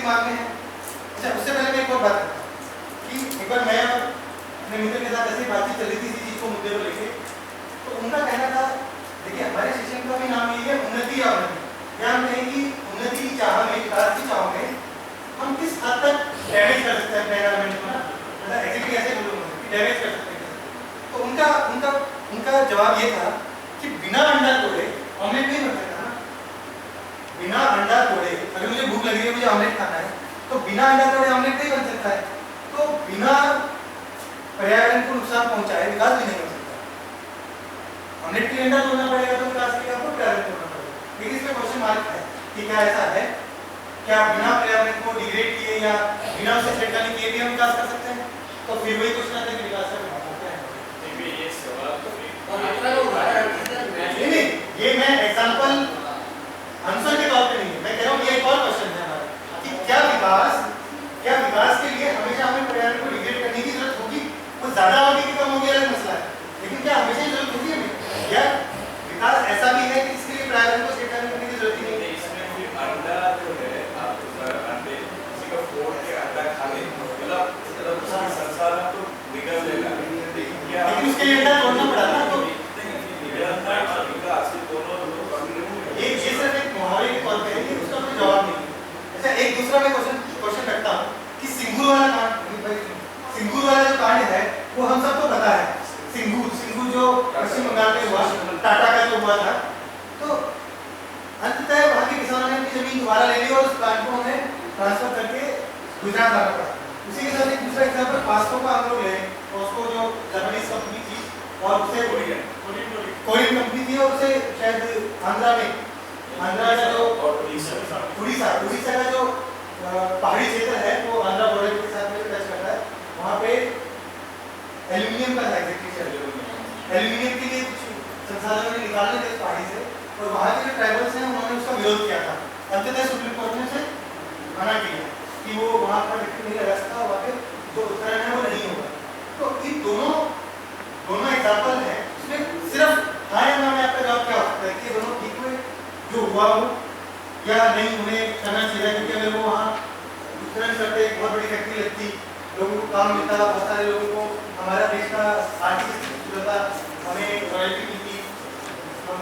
दिमाग में है। अच्छा, उससे पहले मैं एक और बात करता हूँ कि एक बार मैं अपने मित्र के साथ ऐसी बातचीत चल रही थी इसी चीज़ को मुद्दे को लेके, तो उनका कहना था देखिए हमारे सेशन का भी नाम यही है उन्नति या अवनति। या हम कहें कि उन्नति की चाह में, विकास की चाह में हम किस हद तक डैमेज कर सकते हैं अपने एनवायरमेंट को ना, मतलब एक्चुअली ऐसे बोलूँगा कि डैमेज कर सकते हैं। तो उनका जवाब ये था कि बिना अंडा तोड़े ऑमलेट नहीं बन सकता ना। बिना अंडा तोड़े, अगर मुझे भूख लगी है, मुझे ऑमलेट खाना है, तो बिना अंडा तोड़े ऑमलेट नहीं बन सकता है। तो बिना पर्यावरण को नुकसान पहुंचाए विकास भी नहीं हो सकता। ऑमलेट के लिए अंडा तोड़ना पड़ेगा तो विकास के लिए आपको पर्यावरण तोड़ना पड़ेगा। लेकिन इसमें क्वेश्चन मार्क है कि क्या ऐसा है, क्या बिना पर्यावरण को डिग्रेड किए या बिना उसे छेड़खानी किए भी हम विकास कर सकते हैं? तो फिर वही क्वेश्चन आता है कि विकास का नहीं, ये मैं एग्जांपल आंसर के तौर पे नहीं है, मैं कह रहा हूँ ये एक और क्वेश्चन है हमारा कि क्या विकास के लिए हमेशा हमें पर्यावरण को डिग्रेड करने की जरूरत होगी? वो ज्यादा होगी कि कम होगी अलग मसला है, लेकिन क्या हमेशा ही जरूरत होगी हमें? या विकास ऐसा भी है कि इसके लिए पर्यावरण को छेड़खानी करने की जरूरत ही नहीं है? इसमें फिर अंडा जो है आप अंडे किसी का फोड़ के अंडा खा ले मतलब संसाधन तो निकल लेगा, लेकिन उसके लिए अंडा तोड़ना पड़ा ना। तो ये सिर्फ एक मुहावरे के तौर पे है, उसका कोई जवाब नहीं है। अच्छा, एक दूसरा मैं क्वेश्चन रखता हूँ कि सिंगूर वाला जो कांड है वो हम सबको पता है। सिंगूर जो पश्चिम बंगाल में हुआ, टाटा का जो हुआ था, तो अंततः वहाँ के किसानों ने अपनी जमीन दोबारा ले ली और उस प्लांट को उन्हें ट्रांसफर करके गुजरात आना पड़ा। उसी के साथ एक दूसरा एग्जाम्पल पास्को का हम लोग ले, पास्को जो जापानीज कंपनी थी और उसे कोरियन कंपनी थी और उसे शायद आंध्रा का जो उड़ीसा का जो पहाड़ी क्षेत्र है वो आंध्रा बॉर्डर के साथ में टच करता है, वहाँ पे एल्यूमिनियम का था एल्यूमिनियम के लिए कुछ संसाधनों ने निकालने थे पहाड़ी से, और वहाँ के जो ट्राइबल्स हैं उन्होंने उसका विरोध किया था। अंततः सुप्रीम कोर्ट ने उसे मना किया कि वो वहाँ पर फैक्ट्री नहीं लगा सकता, वहाँ पे जो उत्खनन है वो नहीं होगा। तो इन दोनों एग्जाम्पल है, उसमें सिर्फ हाँ या ना में आपका जवाब क्या हो सकता है कि दोनों ठीक हुए जो हुआ हो या नहीं उन्हें करना चाहिए? क्योंकि अगर वो वहाँ उत्खनन करते एक बहुत बड़ी फैक्ट्री लगती, लोगों को काम मिलता, बहुत सारे लोगों को हमारा देश का आर्थिक स्थिति होता, हमें रॉयल्टी मिलती, हम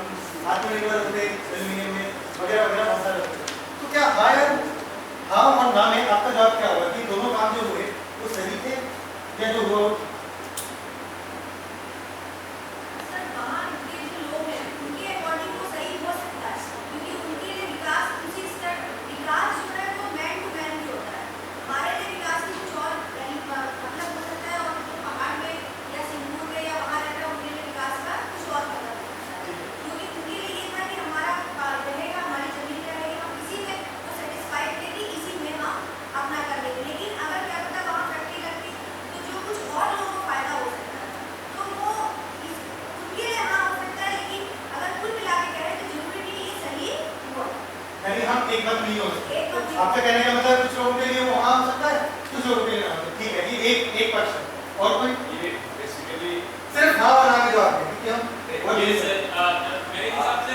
आत्मनिर्भर होते एल्यूमिनियम में वगैरह वगैरह बहुत सारे होते। तो क्या हाँ और ना में आपका जवाब क्या होगा कि दोनों काम जो हुए वो सही थे या जो हुआ? एक बात नहीं हो सकती। आपका कहने का मतलब कुछ लोगों के लिए वो हाँ हो सकता है, कुछ लोगों के लिए ना हो सकता। ठीक है, ये एक पक्ष है। और कोई ये बेसिकली सिर्फ हाँ और ना के जवाब है, क्योंकि हम और ये मेरे हिसाब से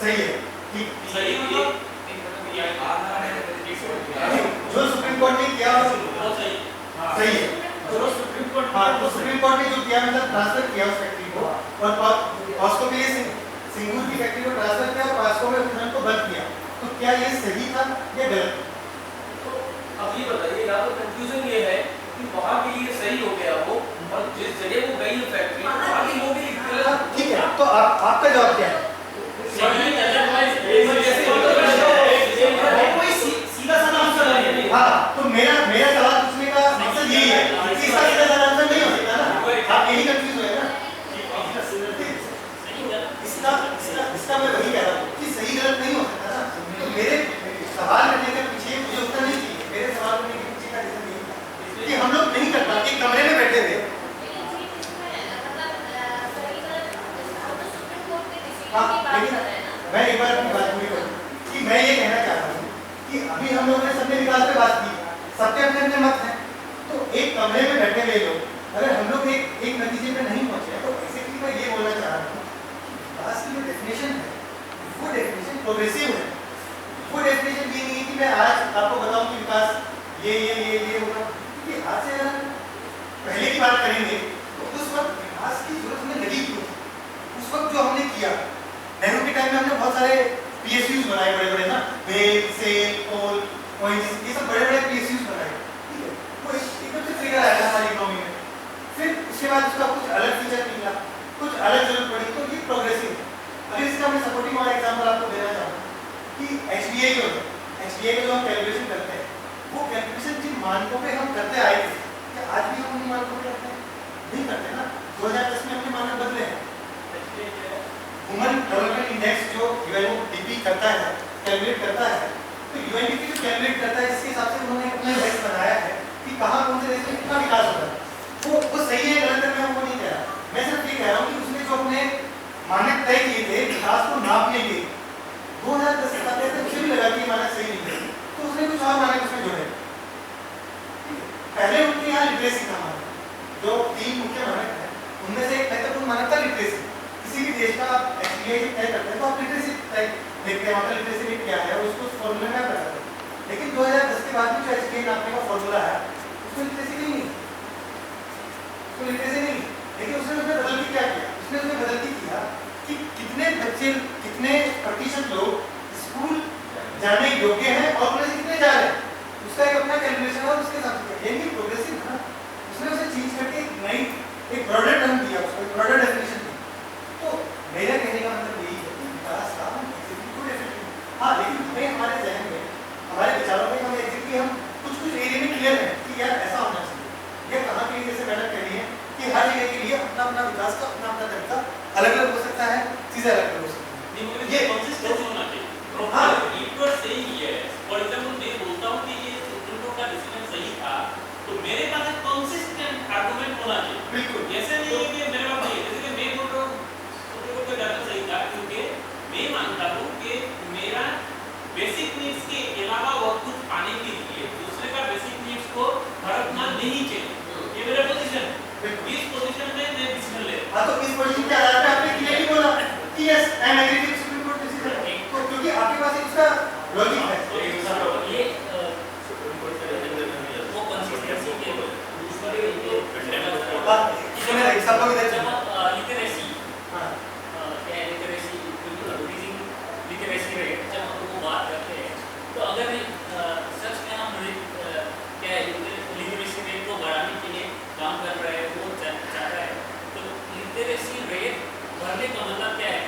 सही है। ठीक सही मतलब जो सुप्रीम कोर्ट ने किया वो सही है। जो सुप्रीम कोर्ट ने जो किया मतलब ट्रांसफर किया उस फैक्ट्री को, और पास्को के लिए सिंगूर की फैक्ट्री को ट्रांसफर किया और पास्को में उत्खनन को बंद किया, तो क्या ये सही था या गलत? तो अब ये बताइए, या तो कंफ्यूजन ये है कि वहाँ के लिए सही हो गया वो, और जिस जगह वो गई फैक्ट्री वहाँ की वो भी गलत। ठीक है, तो आपका जवाब क्या है? सीधा सा आंसर नहीं है। हाँ, तो मेरा सवाल पूछने का मकसद यही है कि इसका सीधा सा आंसर नहीं हो सकता ना, आप यही कंफ्यूज हुए ना। इसका मैं वही कह रहा हूँ कि सही गलत नहीं हो सकता ना। तो मेरे सवाल करने के पीछे मुझे उत्तर नहीं चाहिए, मेरे सवाल करने के पीछे का रीजन यही था कि हम लोग नहीं कर पाते, कमरे में बैठे थे। हाँ, लेकिन मैं एक बार अपनी बात पूरी करूँ कि मैं ये कहना चाहता हूँ कि अभी हम लोगों ने सबने विकास पे बात की, सबके अपने अपने मत हैं, तो एक कमरे में बैठे हुए लोग अगर हम लोग एक नतीजे पे नहीं पहुंचे, तो बेसिकली मैं ये बोलना चाह रहा हूँ विकास की जो डेफिनेशन है वो डेफिनेशन प्रोग्रेसिव है। वो डेफिनेशन ये नहीं है कि मैं आज आपको बताऊं कि विकास ये होगा, क्योंकि आज से अगर पहले की बात करेंगे तो उस वक्त विकास की जरूरत हमें लगी क्यों थी? उस वक्त जो हमने किया, नेहरू के टाइम में हमने बहुत सारे PSUs बनाए बड़े बड़े ना, वेल, सेल, कोल, ऑयल, ये सब बड़े बड़े PSUs बनाए, ठीक है? वो एकदम से ट्रिगर आया हमारी इकोनॉमी में। फिर उसके बाद उसका कुछ अलग फीचर निकला, कुछ अलग जरूरत पड़ी, तो ये प्रोग्रेसिव है। अगर इसका मैं सपोर्टिंग वाला एग्जांपल आपको देना चाहूँ कि HBA जो है, HBA का जो हम कैलकुलेशन करते हैं, वो कैलकुलेशन जिन मानकों पे हम करते आए थे, क्या आज भी हम उन्हीं मानकों पे करते हैं? नहीं करते ना। 2010 में हमने मानक बदले हैं। ह्यूमन डेवलपमेंट इंडेक्स जो UNDP करता है, कैलकुलेट करता है, तो UNDP जो कैलकुलेट करता है इसके हिसाब से उन्होंने अपना इंडेक्स बनाया है कि कहाँ कौन से देश में कितना विकास होता है। वो सही है गलत है मैं वो नहीं कह रहा, मैं सिर्फ ये कह रहा हूँ कि उसने जो अपने मानक तय किए थे विकास को नापने के, 2010 से आते थे उसे भी लगा कि मानक सही नहीं थे, तो उसने कुछ और मानक उसमें जोड़े। पहले उनके यहाँ लिटरेसी का मानक, जो 3 मुख्य मानक है उनमें से एक महत्वपूर्ण मानक था लिटरेसी। किसी भी देश का आप HBA तय करते हैं तो आप लिटरेसी तय देखते हैं, वहाँ का लिटरेसी रेट क्या है और उसको उस फॉर्मूले में आप लगाते हैं। लेकिन 2010 के बाद में जो HBA नापने का फॉर्मूला है उसमें लिटरेसी नहीं, उसमें लिटरेसी नहीं, लेकिन उसने उसमें बदल के क्या किया, उसने उसमें बदल के किया कि कितने बच्चे, कितने प्रतिशत लोग स्कूल जाने योग्य हैं और उनमें से कितने जा रहे हैं, उसका एक अपना कैलकुलेशन और उसके साथ किया। ये नहीं प्रोग्रेसिव है ना, उसने उसे चेंज करके एक नई, एक ब्रॉडर टर्म दिया, उसको एक ब्रॉडर डेफिनेशन दी। तो मेरा कहने का मतलब यही है कि विकास का एग्जीक्यूटिव डेफिनेशन, हाँ, लेकिन हमें हमारे जहन में, हमारे विचारों में हम एग्जीक्यूटिव हम कुछ एरिया में क्लियर है कि यार ऐसा होना चाहिए। ये कहाँ के लिए, जैसे मैडम कह रही है कि हर जगह के लिए अपना अपना विकास का अपना अपना तरीका अलग अलग हो सकता है, चीजें अलग अलग हो सकती हैं। ये कंसिस्टेंसी होना चाहिए। हाँ, if you are saying yes, for example मैं बोलता हूं कि ये सुप्रीम कोर्ट का डिसीजन सही था, तो मेरे पास एक कंसिस्टेंट आर्गुमेंट होना चाहिए। बिल्कुल। ऐसे नहीं है कि मेरे पास नहीं है, जैसे कि मैं बोल रहा हूं सुप्रीम कोर्ट का ज्यादा सही था क्योंकि मैं मानता हूं कि मेरा बेसिक नीड्स के अलावा और कुछ पाने के लिए दूसरे का बेसिक नीड्स को हड़पना नहीं चाहिए। ये मेरा पोजीशन है। इस पोजीशन में मैं डिसीजन ले। हाँ, तो इस पोजीशन के आधार पे आपने क्लियरली बोला कि yes I am agree with Supreme Court decision, तो क्योंकि आपके पास एक उसका लॉजिक है। ये वो कंसिस्टेंसी के दूसरे इसमें मेरा एक सब लोग इधर चलो। लिटरेसी, हाँ, क्या लिटरेसी, इंक्रीजिंग लिटरेसी रेट जब हम वो बात करते हैं, तो अगर सच में हम क्या है लिटरेसी रेट को बढ़ाने के लिए काम कर रहे हैं, वो चाह रहे हैं, तो लिटरेसी रेट बढ़ने का मतलब क्या है?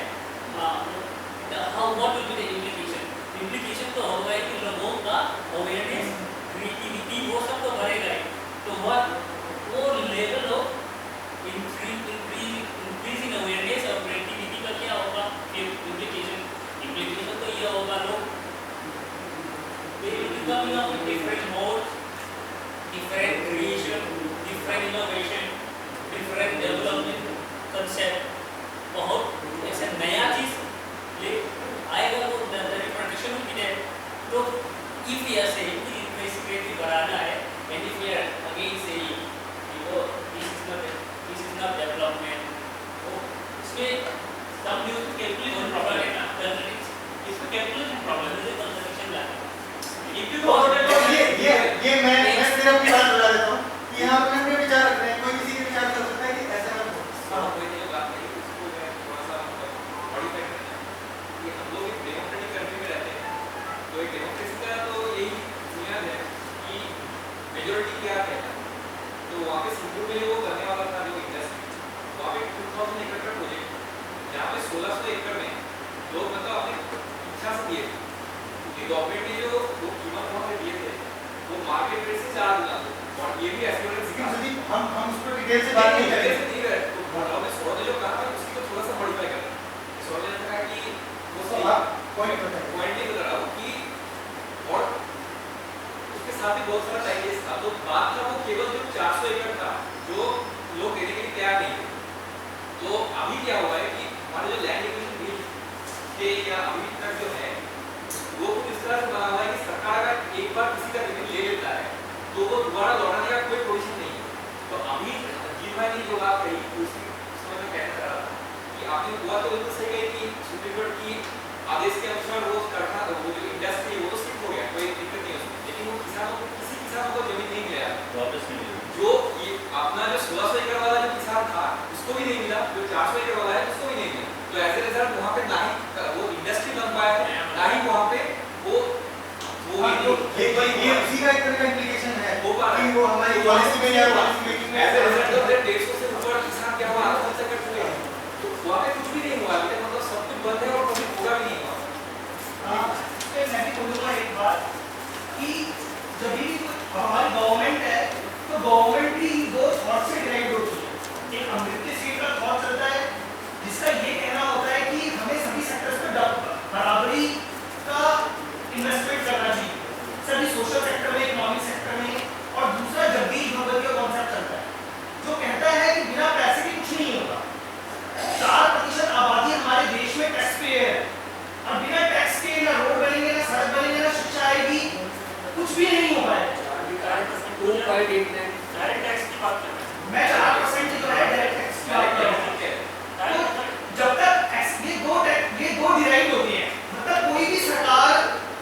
How what will be the implication? Implication तो होगा है कि लोगों का अवेयरनेस, क्रिएटिविटी वो सब तो बढ़ेगा ही, तो वो level of increase in awareness और क्रिएटिविटी का क्या होगा? इम्प्लीकेशन तो ये होगा लोग coming up with different modes, different creation, different innovation, different development concept, बहुत ऐसे नया चीज ले आएगा, वो रिप्रोडक्शन भी है। तो if we are saying कि literacy rate बढ़ाना है, and if we are again saying this is not development, तो इसमें some new calculation problem है ना, इसमें calculation problem है, contradiction लाना। If you go ये मैं सिर्फ अपनी बात बता देता हूँ कि यहाँ अपने अपने विचार रख रहे हैं, कोई किसी के विचार कर सकता है कि ऐसा मत हो। हाँ, कोई नहीं बात नहीं, इसको मैं थोड़ा सा मॉडिफाई करना है कि हम लोग एक डेमोक्रेटिक कंट्री में रहते हैं, तो एक डेमोक्रेसी का तो यही बुनियाद है कि मेजॉरिटी क्या कहता है। तो वहाँ पे सिंगुर में वो करने वाला था जो इंडस्ट्री, वहाँ पे 2000 एकड़ का प्रोजेक्ट, जहाँ पे 1600 एकड़ में लोग मतलब अपनी इच्छा से दिए थे, क्योंकि गवर्नमेंट ने जो कीमत वहाँ पे दिए थे वो मार्केट रेट से 4 गुना, और ये भी एस्योरेंस लेकिन सुदीप हम उस पर डिटेल से बात नहीं कर रहे हैं। तो हमने सौरभ ने जो कहा था उसकी तो थोड़ा सा मॉडिफाई करना है। सौरभ ने कहा कि वो तो आप पॉइंट बताइए। पॉइंट नहीं बता रहा हूँ कि और उसके साथ ही बहुत सारा टाइगेस था, तो बात था वो केवल जो 400 एकड़ था जो लोग देने के लिए तैयार नहीं थे। तो अभी क्या हुआ है कि हमारे जो लैंड एक्विजिशन बिल के या अभी तक जो है वो कुछ इस तरह से बना हुआ है कि सरकार अगर एक बार किसी का जमीन ले लेता है तो वो दोबारा लौटाने का कोई प्रोविजन नहीं है। तो अभी जीत भाई ने जो बात कही उसमें मैं कहना चाह रहा था कि आपने हुआ तो बिल्कुल सही कही कि सुप्रीम कोर्ट की आदेश के अनुसार वो कारखाना वो जो इंडस्ट्री वो शिफ्ट हो गया, कोई दिक्कत नहीं है उसमें, लेकिन वो किसानों को किसी किसानों को जमीन नहीं मिला वापस नहीं मिलेगी। जो ये अपना जो 1600 एकड़ वाला जो किसान था उसको भी नहीं मिला, जो 400 एकड़ वाला है उसको भी नहीं मिला। तो एज ए रिजल्ट वहाँ पे ना ही वो इंडस्ट्री बन पाया है, ना ही वहाँ पे वो ये उसी का एक तरह का implication है हो पा रहा है। कि वो हमारी पॉलिसी में या policy making as a result of में दैट 150 से ऊपर किसान क्या हुआ, आत्महत्या कर चुके हैं। तो वहाँ पे कुछ भी नहीं हुआ, अभी तक मतलब सब कुछ बंद है और कभी होगा भी नहीं हुआ। मैं भी बोलूँगा एक बात कि जब भी हमारी गवर्नमेंट है तो गवर्नमेंट भी दो थॉट से डिराइव होती है। एक अमृत सेन का थॉट चलता है जिसका ये कहना होता है कि हमें सभी सेक्टर्स में बराबरी का इन्वेस्टमेंट करना चाहिए, सभी सोशल सेक्टर में, इकोनॉमिक सेक्टर में। और दूसरा जगदीश भगवती का कॉन्सेप्ट चलता है जो कहता है कि बिना पैसे के कुछ नहीं होगा। 4% आबादी हमारे देश में टैक्स पेयर है और बिना टैक्स के ना रोड बनेंगे, ना सड़क बनेंगे, ना शिक्षा आएगी, कुछ भी नहीं हो पाएगा। 2.89 डायरेक्ट टैक्स की बात कर रहे हैं। मैं 4% जो है डायरेक्ट टैक्स की बात कर रहा हूँ। तो जब तक ये दो डिराइव होती है, मतलब कोई भी सरकार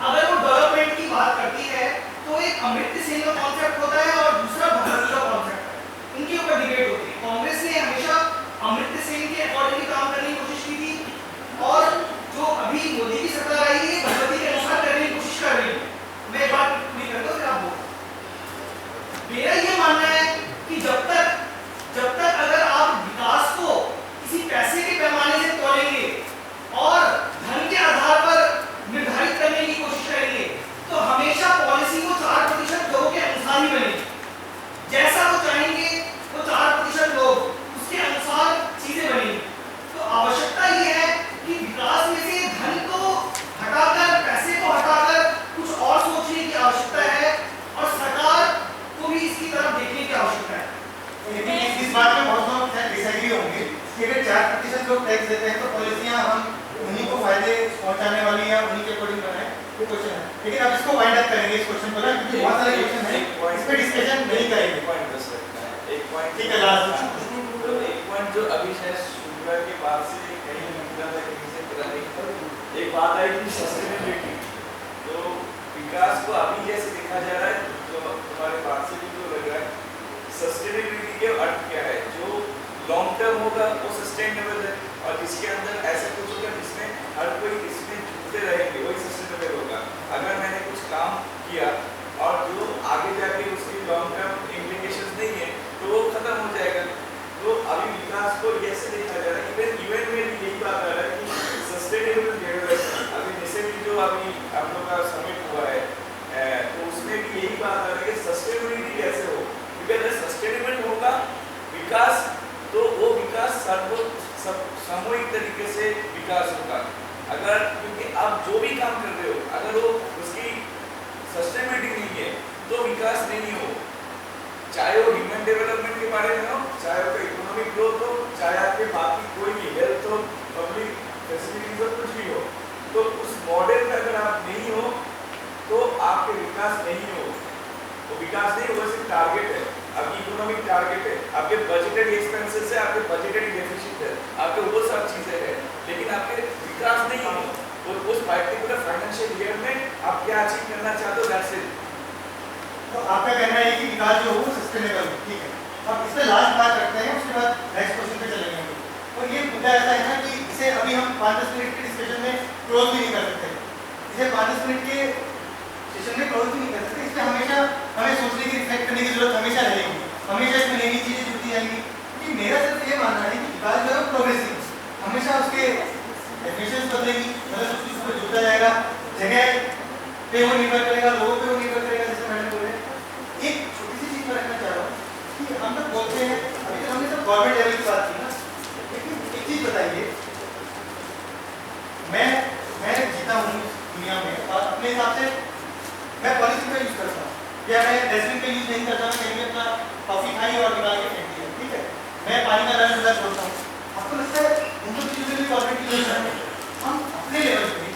अगर वो डेवलपमेंट की बात करती है तो एक अमृत सेन का कॉन्सेप्ट होता है और दूसरा भगवती का कॉन्सेप्ट है, इनके ऊपर डिबेट होती है। कांग्रेस ने हमेशा अमृत सेन के अकॉर्डिंग काम करने की कोशिश की थी और जो अभी मोदी की सरकार आई है भगवती के अनुसार करने की कोशिश कर रही है। मैं एक बात पूरी कर दूं फिर आप बोलो। मेरा ये मानना है कि जब तक अगर आप विकास को किसी पैसे के पैमाने से तोलेंगे और धन के आधार पर निर्धारित करने की कोशिश करेंगे तो हमेशा पॉलिसी को 4% लोगों के अनुसार ही बनेगी। जैसा वो चाहेंगे वो 4% लोग उसके अनुसार चीजें बनेंगी। तो आवश्यकता ये है कि विकास में से धन को हटाकर, पैसे को हटाकर कुछ और सोचने की आवश्यकता है और सरकार को भी इसकी तरफ देखने की आवश्यकता है। लेकिन इस बात में बहुत लोग शायद डिसएग्री होंगे कि अगर 4% लोग टैक्स देते हैं तो पॉलिसियां हम उन्हीं को फायदे पहुंचाने वाली या उन्हीं के अकॉर्डिंग बनाए, ये क्वेश्चन है। लेकिन अब इसको वाइंड अप करेंगे इस क्वेश्चन को ना, क्योंकि बहुत सारे क्वेश्चन हैं, इस पे डिस्कशन नहीं करेंगे। एक पॉइंट ठीक है, लास्ट तो एक पॉइंट जो अभी शायद शुगर के बाद से कहीं निकला था, कहीं से पता नहीं, एक बात आई कि सस्टेनेबिलिटी। तो विकास को अभी जैसे देखा जा रहा है, जो हमारे बात से भी जो लग रहा है, सस्टेनेबिलिटी के अर्थ क्या है, जो लॉन्ग टर्म होगा वो सस्टेनेबल है और जिसके अंदर ऐसा कुछ होगा जिसमें हर कोई इसमें जुड़ते रहेंगे वही सस्टेनेबल होगा। अगर मैंने कुछ काम किया और जो आगे जाके उसकी लॉन्ग टर्म इम्प्लीकेशंस नहीं है तो वो खत्म हो जाएगा। तो अभी विकास को ऐसे देखा जा रहा है, इवन में भी यही बात आ रहा है कि सस्टेनेबल डेवलपमेंट। अभी रिसेंटली जो अभी आप लोग का समिट हुआ है तो उसमें भी यही बात आ रही है कि सस्टेनेबिलिटी कैसे हो, क्योंकि अगर सस्टेनेबल होगा विकास तो वो विकास सामूहिक तरीके से विकास होगा। अगर क्योंकि आप जो भी काम कर रहे हो अगर वो उसकी सस्टेनेबिलिटी नहीं है तो विकास नहीं हो, चाहे वो ह्यूमन डेवलपमेंट के बारे में हो, चाहे वो इकोनॉमिक ग्रोथ हो, चाहे आपके बाकी कोई भी हेल्थ हो, पब्लिक फैसिलिटीज हो, कुछ भी हो। तो उस मॉडल में अगर आप नहीं हो तो आपके विकास नहीं हो। तो विकास नहीं होगा, सिर्फ टारगेट है, आपकी इकोनॉमिक टारगेट है, आपके बजटेड एक्सपेंसेस है, आपके बजटेड डेफिसिट है, आपके वो सब चीजें हैं, लेकिन आपके विकास नहीं हो। और उस पार्टिकुलर फाइनेंशियल ईयर में आप क्या अचीव करना चाहते हो, दैट्स इट। तो आपका कहना है कि विकास जो हो सस्टेनेबल हो, ठीक है। अब इस पे लास्ट बात करते हैं, उसके बाद नेक्स्ट क्वेश्चन पे चलेंगे हम लोग। और ये मुद्दा ऐसा है ना कि इसे अभी हम 5-10 मिनट के डिस्कशन में क्लोज भी नहीं कर सकते, इसे 5-10 मिनट के सेशन में क्लोज भी नहीं कर सकते। इसमें हमेशा हमें सोचने की, रिफ्लेक्ट करने की जरूरत हमेशा रहेगी, हमेशा इसमें नई नई चीजें जुड़ती जाएंगी। क्योंकि मेरा सिर्फ ये मानना है कि विकास जो है प्रोग्रेसिव, हमेशा उसके डेफिनेशंस बदलेगी, मतलब कुछ चीज़ पर जुड़ता जाएगा, जगह पे वो निर्भर करेगा, लोगों पे वो निर्भर करेगा। जैसे मैंने बोले एक छोटी सी चीज मैं रखना चाह रहा हूँ कि हम लोग बोलते हैं, अभी तो हमने सब गवर्नमेंट लेवल की बात की ना, लेकिन एक चीज बताइए, मैं जीता हूँ दुनिया में और अपने हिसाब से मैं पॉलिथीन का यूज करता हूँ या मैं डस्टबिन का यूज नहीं करता, मैं कहीं भी अपना कॉफी खाई और निकाल के फेंक दिया, ठीक है। मैं पानी का नल खुला छोड़ता हूँ। आपको लगता है उन सब चीज़ों भी गवर्नमेंट की यूज है? हम अपने लेवल पे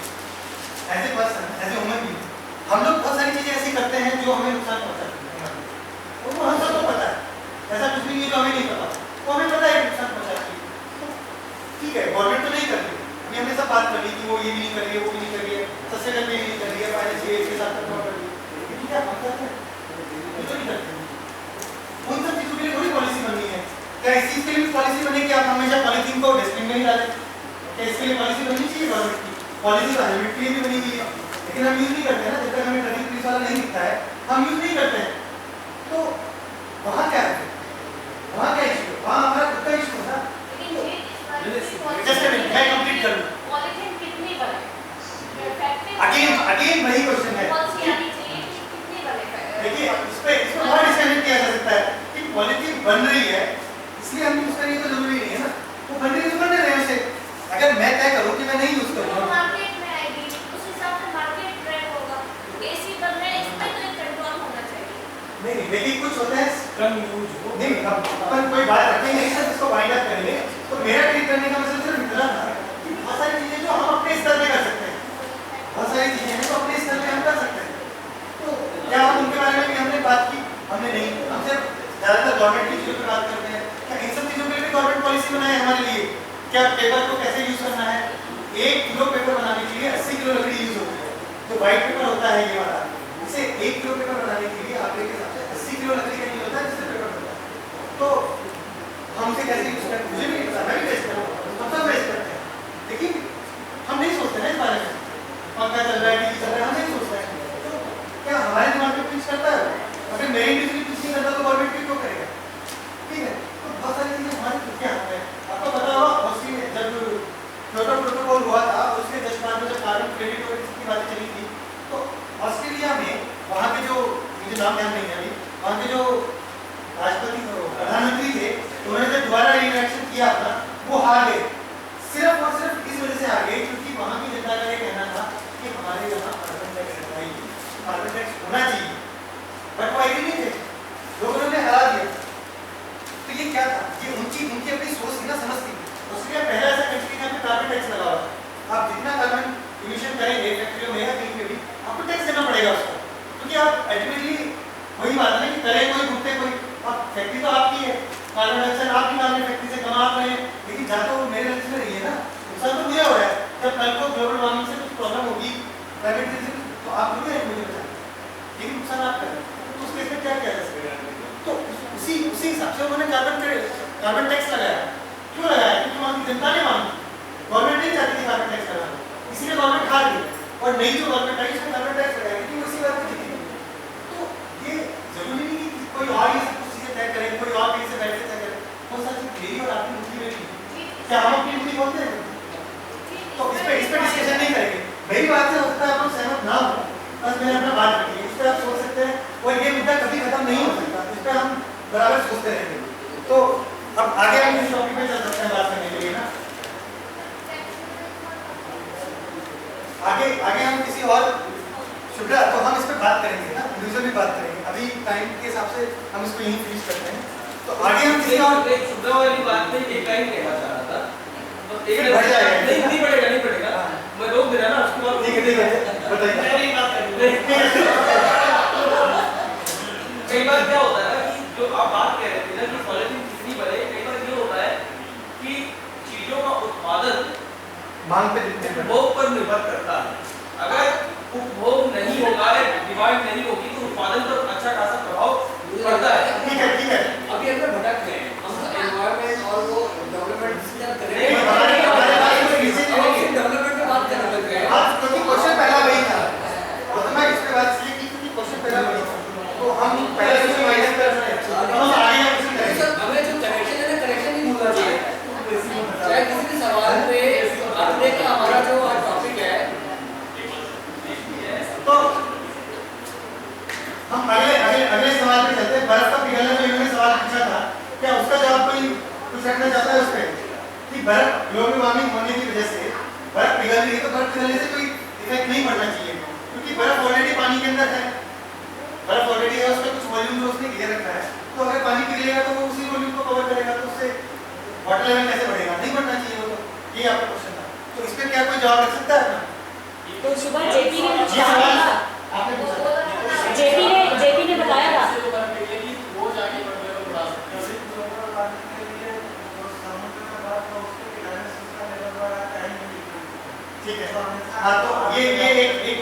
as a person, as a human being, हम लोग बहुत सारी चीजें ऐसी करते हैं जो हमें नुकसान पहुंचाती है, और वो हम सबको पता है। ऐसा कुछ भी नहीं जो हमें नहीं पता, वो हमें पता है नुकसान पहुंचाती है। ठीक है, गवर्नमेंट तो नहीं करती, अभी हमने सब बात कर ली कि वो ये भी नहीं कर रही है, वो अच्छे करने के लिए कर रही है, पहले 6-7 तक कर रही है, लेकिन क्या हम करते हैं? ये तो नहीं करते। उन सब चीज़ों के लिए थोड़ी पॉलिसी बननी है। क्या इस चीज़ के लिए भी पॉलिसी बने कि आप हमेशा पॉलीथीन को डस्टबिन में ही डालें? क्या इसके लिए पॉलिसी बननी चाहिए गवर्नमेंट की? पॉलिसी तो हेलमेट के लिए भी बनी हुई है, लेकिन हम यूज़ नहीं करते हैं ना। जब तक हमें ट्रैफिक पुलिस वाला नहीं दिखता है हम यूज़ नहीं करते हैं। तो वहाँ क्या है? वहाँ क्या इशू है? वहाँ हमारा खुद का इशू है ना। मैं कंप्लीट कर लूँ। अगेन वही क्वेश्चन है। देखिए इस पे बहुत डिस्कशन किया जा सकता है कि पॉलिथीन बन रही है इसलिए हम यूज करेंगे तो जरूरी नहीं है ना। वो बन रही है तो बन रहे हैं उसे। अगर मैं तय करूँ कि मैं नहीं यूज करूँगा, मार्केट में आएगी उस हिसाब से मार्केट ट्रेंड होगा। एसी बन रहा है इस पे तो एक कंट्रोल होना चाहिए। नहीं देखिए कुछ होता है कम यूज हो। नहीं अपन कोई बात रखेंगे नहीं सर, इसको वाइंड अप करेंगे। तो मेरा ट्रीट करने का मतलब सिर्फ इतना था कि बहुत सारी चीजें जो हम अपने स्तर पे कर सकते हैं, बहुत सारी चीजें हैं जो अपने स्तर पे हम कर सकते हैं। तो क्या हम उनके बारे में भी हमने बात की? हमने नहीं। हम सिर्फ ज्यादातर गवर्नमेंट की चीजों पर बात करते हैं। क्या इन सब चीजों के लिए भी गवर्नमेंट पॉलिसी बनाए हमारे लिए? क्या पेपर को कैसे यूज करना है? 1 किलो पेपर बनाने के लिए 80 किलो लकड़ी यूज होती है। जो व्हाइट पेपर होता है ये वाला, इसे 1 किलो पेपर बनाने के लिए आंकड़े के हिसाब से 80 किलो लकड़ी का नहीं होता है जिससे पेपर बनता है। तो हमसे कैसे यूज करते हैं मुझे भी नहीं पता, मैं भी वेस्ट करता हूँ, हम सब वेस्ट करते हैं, लेकिन हम नहीं सोचते ना इस बारे में। पंखा चल रहा है, टीवी चल रहा है, हम नहीं सोचते हैं। तो क्या हमारे दिमाग में कुछ करता है? अगर मेरे इंडिविजुअली कुछ नहीं करता तो गवर्नमेंट भी क्यों करेगा? ठीक है, तो बहुत सारी चीजें हमारे खुद के हाथ में है। आपको पता होगा ऑस्ट्रेलिया जब क्योटो प्रोटोकॉल हुआ था उसके जस्ट बाद में जब कार्बन क्रेडिट और इसकी बातें चली थी, तो ऑस्ट्रेलिया में वहाँ के जो, मुझे नाम ध्यान नहीं है अभी, वहाँ के जो राष्ट्रपति प्रधानमंत्री थे उन्होंने जब दोबारा इलेक्शन किया था वो हार गए। सिर्फ और सिर्फ इस वजह से हार गए क्योंकि वहाँ की जनता का ये कहना था कि हमारे यहाँ कार्बन टैक्स लगाइए, कार्बन टैक्स होना चाहिए, बट वो आइडिया नहीं थे, लोगों ने हरा दिया। तो ये क्या था? ये उनकी अपनी सोच थी ना, समझ थी। ऑस्ट्रेलिया पहला ऐसा कंट्री जहाँ पे कार्बन टैक्स लगा हुआ है। आप जितना कार्बन इमिशन करेंगे फैक्ट्रियों में या कहीं पे भी आपको टैक्स देना पड़ेगा उसका, क्योंकि आप अल्टीमेटली वही बात है ना कि करे कोई भुगते कोई। अब फैक्ट्री तो आपकी है, कार्बन डाइऑक्साइड आप निकाल रहे हैं फैक्ट्री से, कमा आप रहे हैं, लेकिन जहाँ तो मेरे राज्य में रही है ना, नुकसान तो मुझे हो रहा है। जब कल को ग्लोबल वार्मिंग से कुछ प्रॉब्लम होगी प्राइवेट से तो आप मुझे बताएं, लेकिन नुकसान आप करें तो उस केस में क्या किया जा सकता? तो उसी हिसाब से उन्होंने कार्बन टैक्स लगाया। क्यों लगाया? क्योंकि वहाँ की जनता ने मांगी, गवर्नमेंट नहीं चाहती थी कार्बन टैक्स लगाना, इसीलिए गवर्नमेंट हार गई और नई जो गवर्नमेंट आई उसने कार्बन टैक्स लगाया क्योंकि उसी बात की थी। तो ये जरूरी नहीं कि कोई और ये सब कुछ चीजें तय करे, कोई और कहीं से बैठ के तय करे। वो सच मेरी और आपकी बुद्धि में नहीं, क्या हम अपनी बुद्धि बोलते हैं? तो इस पे डिस्कशन नहीं करेंगे। मेरी बात से हो सकता है आप सहमत ना हो, बस मैंने अपना बात रखी है, इस पर आप सोच सकते हैं और ये मुद्दा कभी खत्म नहीं हो सकता, इस पर हम बराबर सोचते रहेंगे। तो अब आगे हम इस टॉपिक पे चल सकते हैं बात करने के लिए ना। आगे हम किसी और शुभ्रा, तो हम इस पे बात करेंगे ना, इंडिविजुअल भी बात करेंगे। अभी टाइम के हिसाब से हम इसको यहीं फिनिश करते हैं। तो आगे हम किसी और शुभ्रा वाली बात में एक लाइन कहना चाह रहा था, तो एक बढ़ जाएगा। नहीं पड़ेगा, मैं रोक दे रहा ना उसके बाद। ठीक है बताइए। मैं नहीं बात करूँगा। कई बार क्या होता है ना कि जो आप बात कह रहे थे ना कि पॉलिथीन कितनी बने, कई बार ये होता है कि चीजों का उत्पादन मांग पे उपभोग पर निर्भर करता है। अगर उपभोग नहीं होगा, डिमांड नहीं होगी तो उत्पादन पर अच्छा खासा प्रभाव पड़ता है। ठीक है अभी अंदर भटक रहे हैं हम एनवायरनमेंट और वो डेवलपमेंट डिसीजन करेंगे। नहीं, हमारे पास कोई विषय नहीं है। डेवलपमेंट की बात करने लग गए हैं। हाँ, क्योंकि क्वेश्चन पहला वही था और तो मैं इसके बाद इसलिए की क्योंकि क्वेश्चन पहला वही था, तो हम पहले से वाइंड कर रहे हैं, हम आगे हम इसे करेंगे। सर हमें जो कनेक्शन है ना, कनेक्शन नहीं भूलना चाहिए। चाहे किसी भी सवाल पे अपने का हमारा जो टॉपिक है, तो हम अगले सवाल पे चलते हैं। बर्फ का पिघलना जो इन्होंने सवाल पूछा था, क्या उसका जवाब कोई कुछ रखना चाहता है उस पे कि बर्फ ग्लोबल वार्मिंग होने की वजह से बर्फ पिघल रही है, तो बर्फ पिघलने से कोई इफेक्ट नहीं पड़ना चाहिए क्योंकि बर्फ ऑलरेडी पानी के अंदर है, बर्फ ऑलरेडी है, उसका कुछ वॉल्यूम जो उसने घेर रखा है, तो अगर पानी पिघलेगा तो वो उसी वॉल्यूम को कवर करेगा, तो उससे वाटर लेवल कैसे बढ़ेगा? नहीं बढ़ना चाहिए वो। तो ये आपका क्वेश्चन था, तो इस पे क्या कोई जवाब रख सकता है अपना? तो सुबह जेपी ने कुछ ये कहा सवाल था, आपने पूछा। जेपी ने बताया था। वो जाके बढ़ा ठीक है, हाँ तो ये एक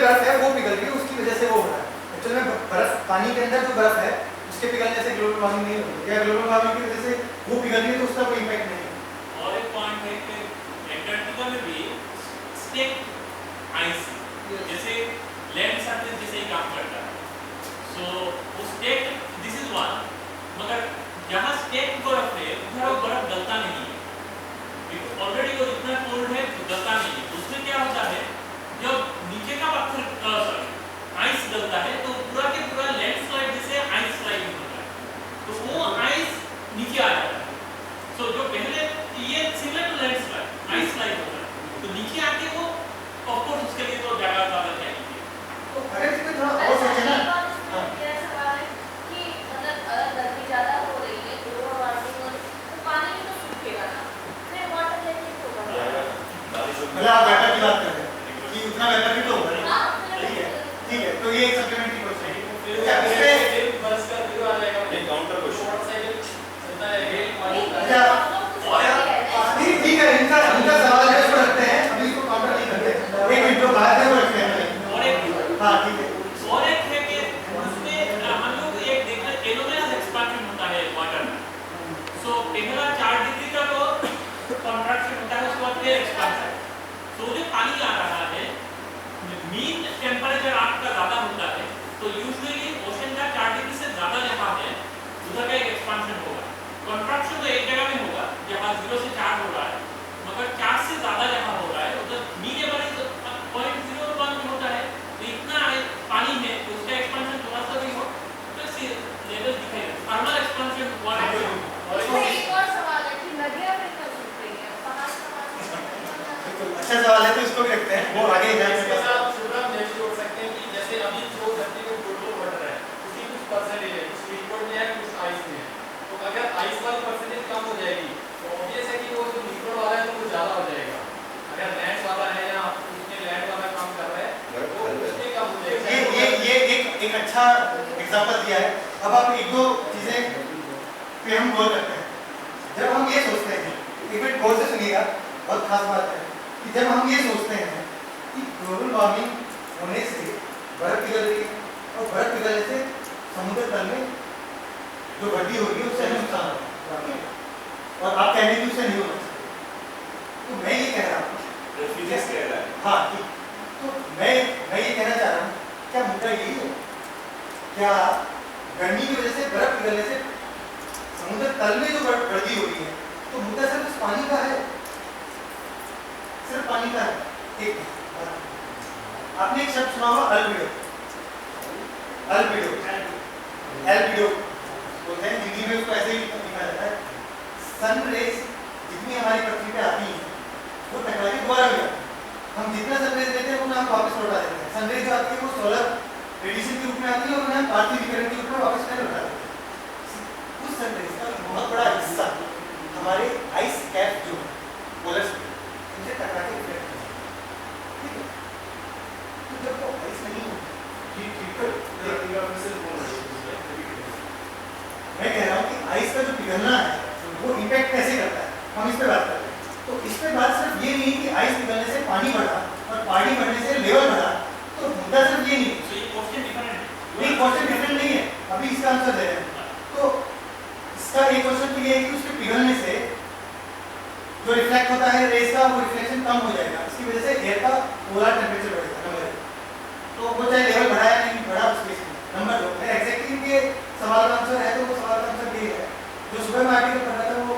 बर्फ है वो पिघल रही है, उसकी वजह से वो हो रहा है। एक्चुअली में बर्फ, पानी के अंदर जो बर्फ है उसके पिघलने से ग्लोबल वार्मिंग नहीं होती। क्या ग्लोबल वार्मिंग की वजह से वो पिघल रही है तो उसका कोई इम्पैक्ट नहीं है। और एक पॉइंट है कि एंटार्क्टिका में भी स्टेक आइस जैसे लैंड सरफेस जैसे ही काम करता है। सो वो स्टेक दिस इज वन, मगर जहाँ स्टेक बर्फ है उधर वो बर्फ गलता नहीं है, ऑलरेडी वो इतना कोल्ड है तो गलता नहीं है। उसमें क्या होता है, जब नीचे का पत्थर आइस गलता है तो पूरा के पूरा लैंडस्लाइड जैसे आइस स्लाइडिंग होता है, तो वो आइस नीचे आ जाता है। सो जो पहले ये similar to landslide ice slide होता है, तो नीचे आके वो ऑफ कोर्स उसके लिए तो जगह ज़्यादा चाहिए। तो अगर इसमें थोड़ा और सोचे ना, मेरा सवाल है कि मतलब अगर गर्मी ज्यादा हो रही है, ग्लोबल वार्मिंग हो रही है, तो पानी भी तो सूखेगा ना, फिर वाटर लेवल होगा। मतलब आप वेपर की बात कर रहे हैं कि उतना वेपर भी तो होगा ना। हाँ, ठीक है, तो ये एक सप्लीमेंट्री क्वेश्चन है। फिर फिर बस का फिर आ जाएगा एक काउंटर क्वेश्चन। शॉर्ट साइकिल चलता रहेगा। ठीक है, इनका सवाल है इसको रखते हैं, अभी इसको काउंटर नहीं करते। एक मिनट जो बात है वो रखते हैं। और एक हाँ ठीक है। और एक है कि उसमें हम लोग एक देखा एनोमेनस एक्सपेंशन होता है वाटर में। सो पहला 4 डिग्री का तो कॉन्ट्रैक्शन होता है, उसके बाद फिर एक्सपेंशन। तो जो पानी आ रहा है, मीन टेम्परेचर आपका ज़्यादा होता है, तो यूजुअली ओशन का 4 डिग्री से ज़्यादा जहाँ है उधर का एक एक्सपेंशन होगा। कॉन्ट्रैक्शन तो एक जगह में होगा जहाँ 0 से 4 हो रहा है, मगर 4 से ज़्यादा जहाँ हो रहा है उधर मीन एवरेज 0.01 में होता है। तो इतना पानी में उसका एक्सपेंशन थोड़ा सा भी हो तो लेवल दिखाएगा। थर्मल एक्सपेंशन हुआ है। इसमें एक और सवाल है कि नदियाँ फिर कब सूख रही हैं, पहाड़ का अच्छा सवाल है, तो इसको भी रखते हैं, वो आगे जाएंगे। इसके साथ शुभ्रा हम यही जोड़ सकते हैं कि जैसे अभी जो धरती में टोटल वाटर है उसकी कुछ परसेंटेज है, कुछ लिक्विड में है, कुछ आइस में है। तो अगर आइस वाली परसेंटेज कम हो जाएगी तो ऑब्वियस है कि वो जो लिक्विड वाला है तो वो ज़्यादा हो जाएगा। अगर लैंड वाला है या उसमें लैंड वाला काम कर रहा है तो उसमें कम हो जाएगा। ये एक अच्छा एग्जांपल दिया है। अब आप एक दो चीजें पे हम गौर करते हैं। जब हम ये सोचते हैं, एक मिनट गौर से सुनिएगा, बहुत खास बात है कि जब हम ये सोचते हैं कि ग्लोबल वार्मिंग होने से बर्फ पिघल रही है और बर्फ पिघलने से समुद्र तल में जो वृद्धि हो रही है उससे हमें नुकसान हो रहा है, और आप कह रहे हैं कि उससे नहीं होना चाहिए, तो मैं ये कह रहा हूँ, रेफ्रिजरेटर कह रहा है। हाँ ठीक, तो मैं ये कहना चाह रहा हूँ, क्या मुद्दा यही है? क्या गर्मी की वजह से बर्फ पिघलने से समुद्र तल में जो वृद्धि हो रही है, तो मुद्दा सिर्फ उस पानी का है, सिर्फ पानी का है? एक आपने एक शब्द सुना होगा अल्बिडो, अल्बिडो, एल्बिडो बोलते हैं हिंदी में, उसको ऐसे ही लिखा जाता है। सन रेज जितनी हमारी पृथ्वी पे आती है वो टकरा के दोबारा भी आती है। हम जितना सनरेज लेते हैं उतना हम वापस लौटा देते हैं। सनरेज जो आती है वो सोलर रेडिएशन के रूप में आती है और उन्हें हम पार्थिव विकिरण के रूप में वापस नहीं लौटा देते हैं। उस सनरेज का बहुत बड़ा हिस्सा हमारे आइस कैप जो है पोलर स्प्रेड इनसे टकरा के रिफ्लेक्ट होता है, ठीक है? तो जब वो आइस नहीं होती, मैं कह रहा हूँ कि आइस का जो पिघलना है वो इम्पैक्ट कैसे करता है, हम इस पे बात कर रहे हैं। तो इस पे बात सिर्फ ये नहीं कि आइस पिघलने से पानी बढ़ा और पानी बढ़ने से लेवल बढ़ा, तो मुद्दा सिर्फ ये नहीं। तो ये क्वेश्चन डिफरेंट है। नहीं, क्वेश्चन डिफरेंट नहीं है, अभी इसका आंसर दे रहे हैं। तो इसका एक क्वेश्चन तो ये है कि उसके पिघलने से जो रिफ्लेक्ट होता है रेस का, वो रिफ्लेक्शन कम हो जाएगा, इसकी वजह से एयर का पोलर टेम्परेचर बढ़ेगा, नंबर 1। तो वो चाहे लेवल बढ़ा या नहीं बढ़ा उस केस में। नंबर 2, मेरा एग्जैक्टली के सवाल का आंसर है, तो वो सवाल का आंसर ये है, जो सुबह में आर्टिकल पढ़ा था वो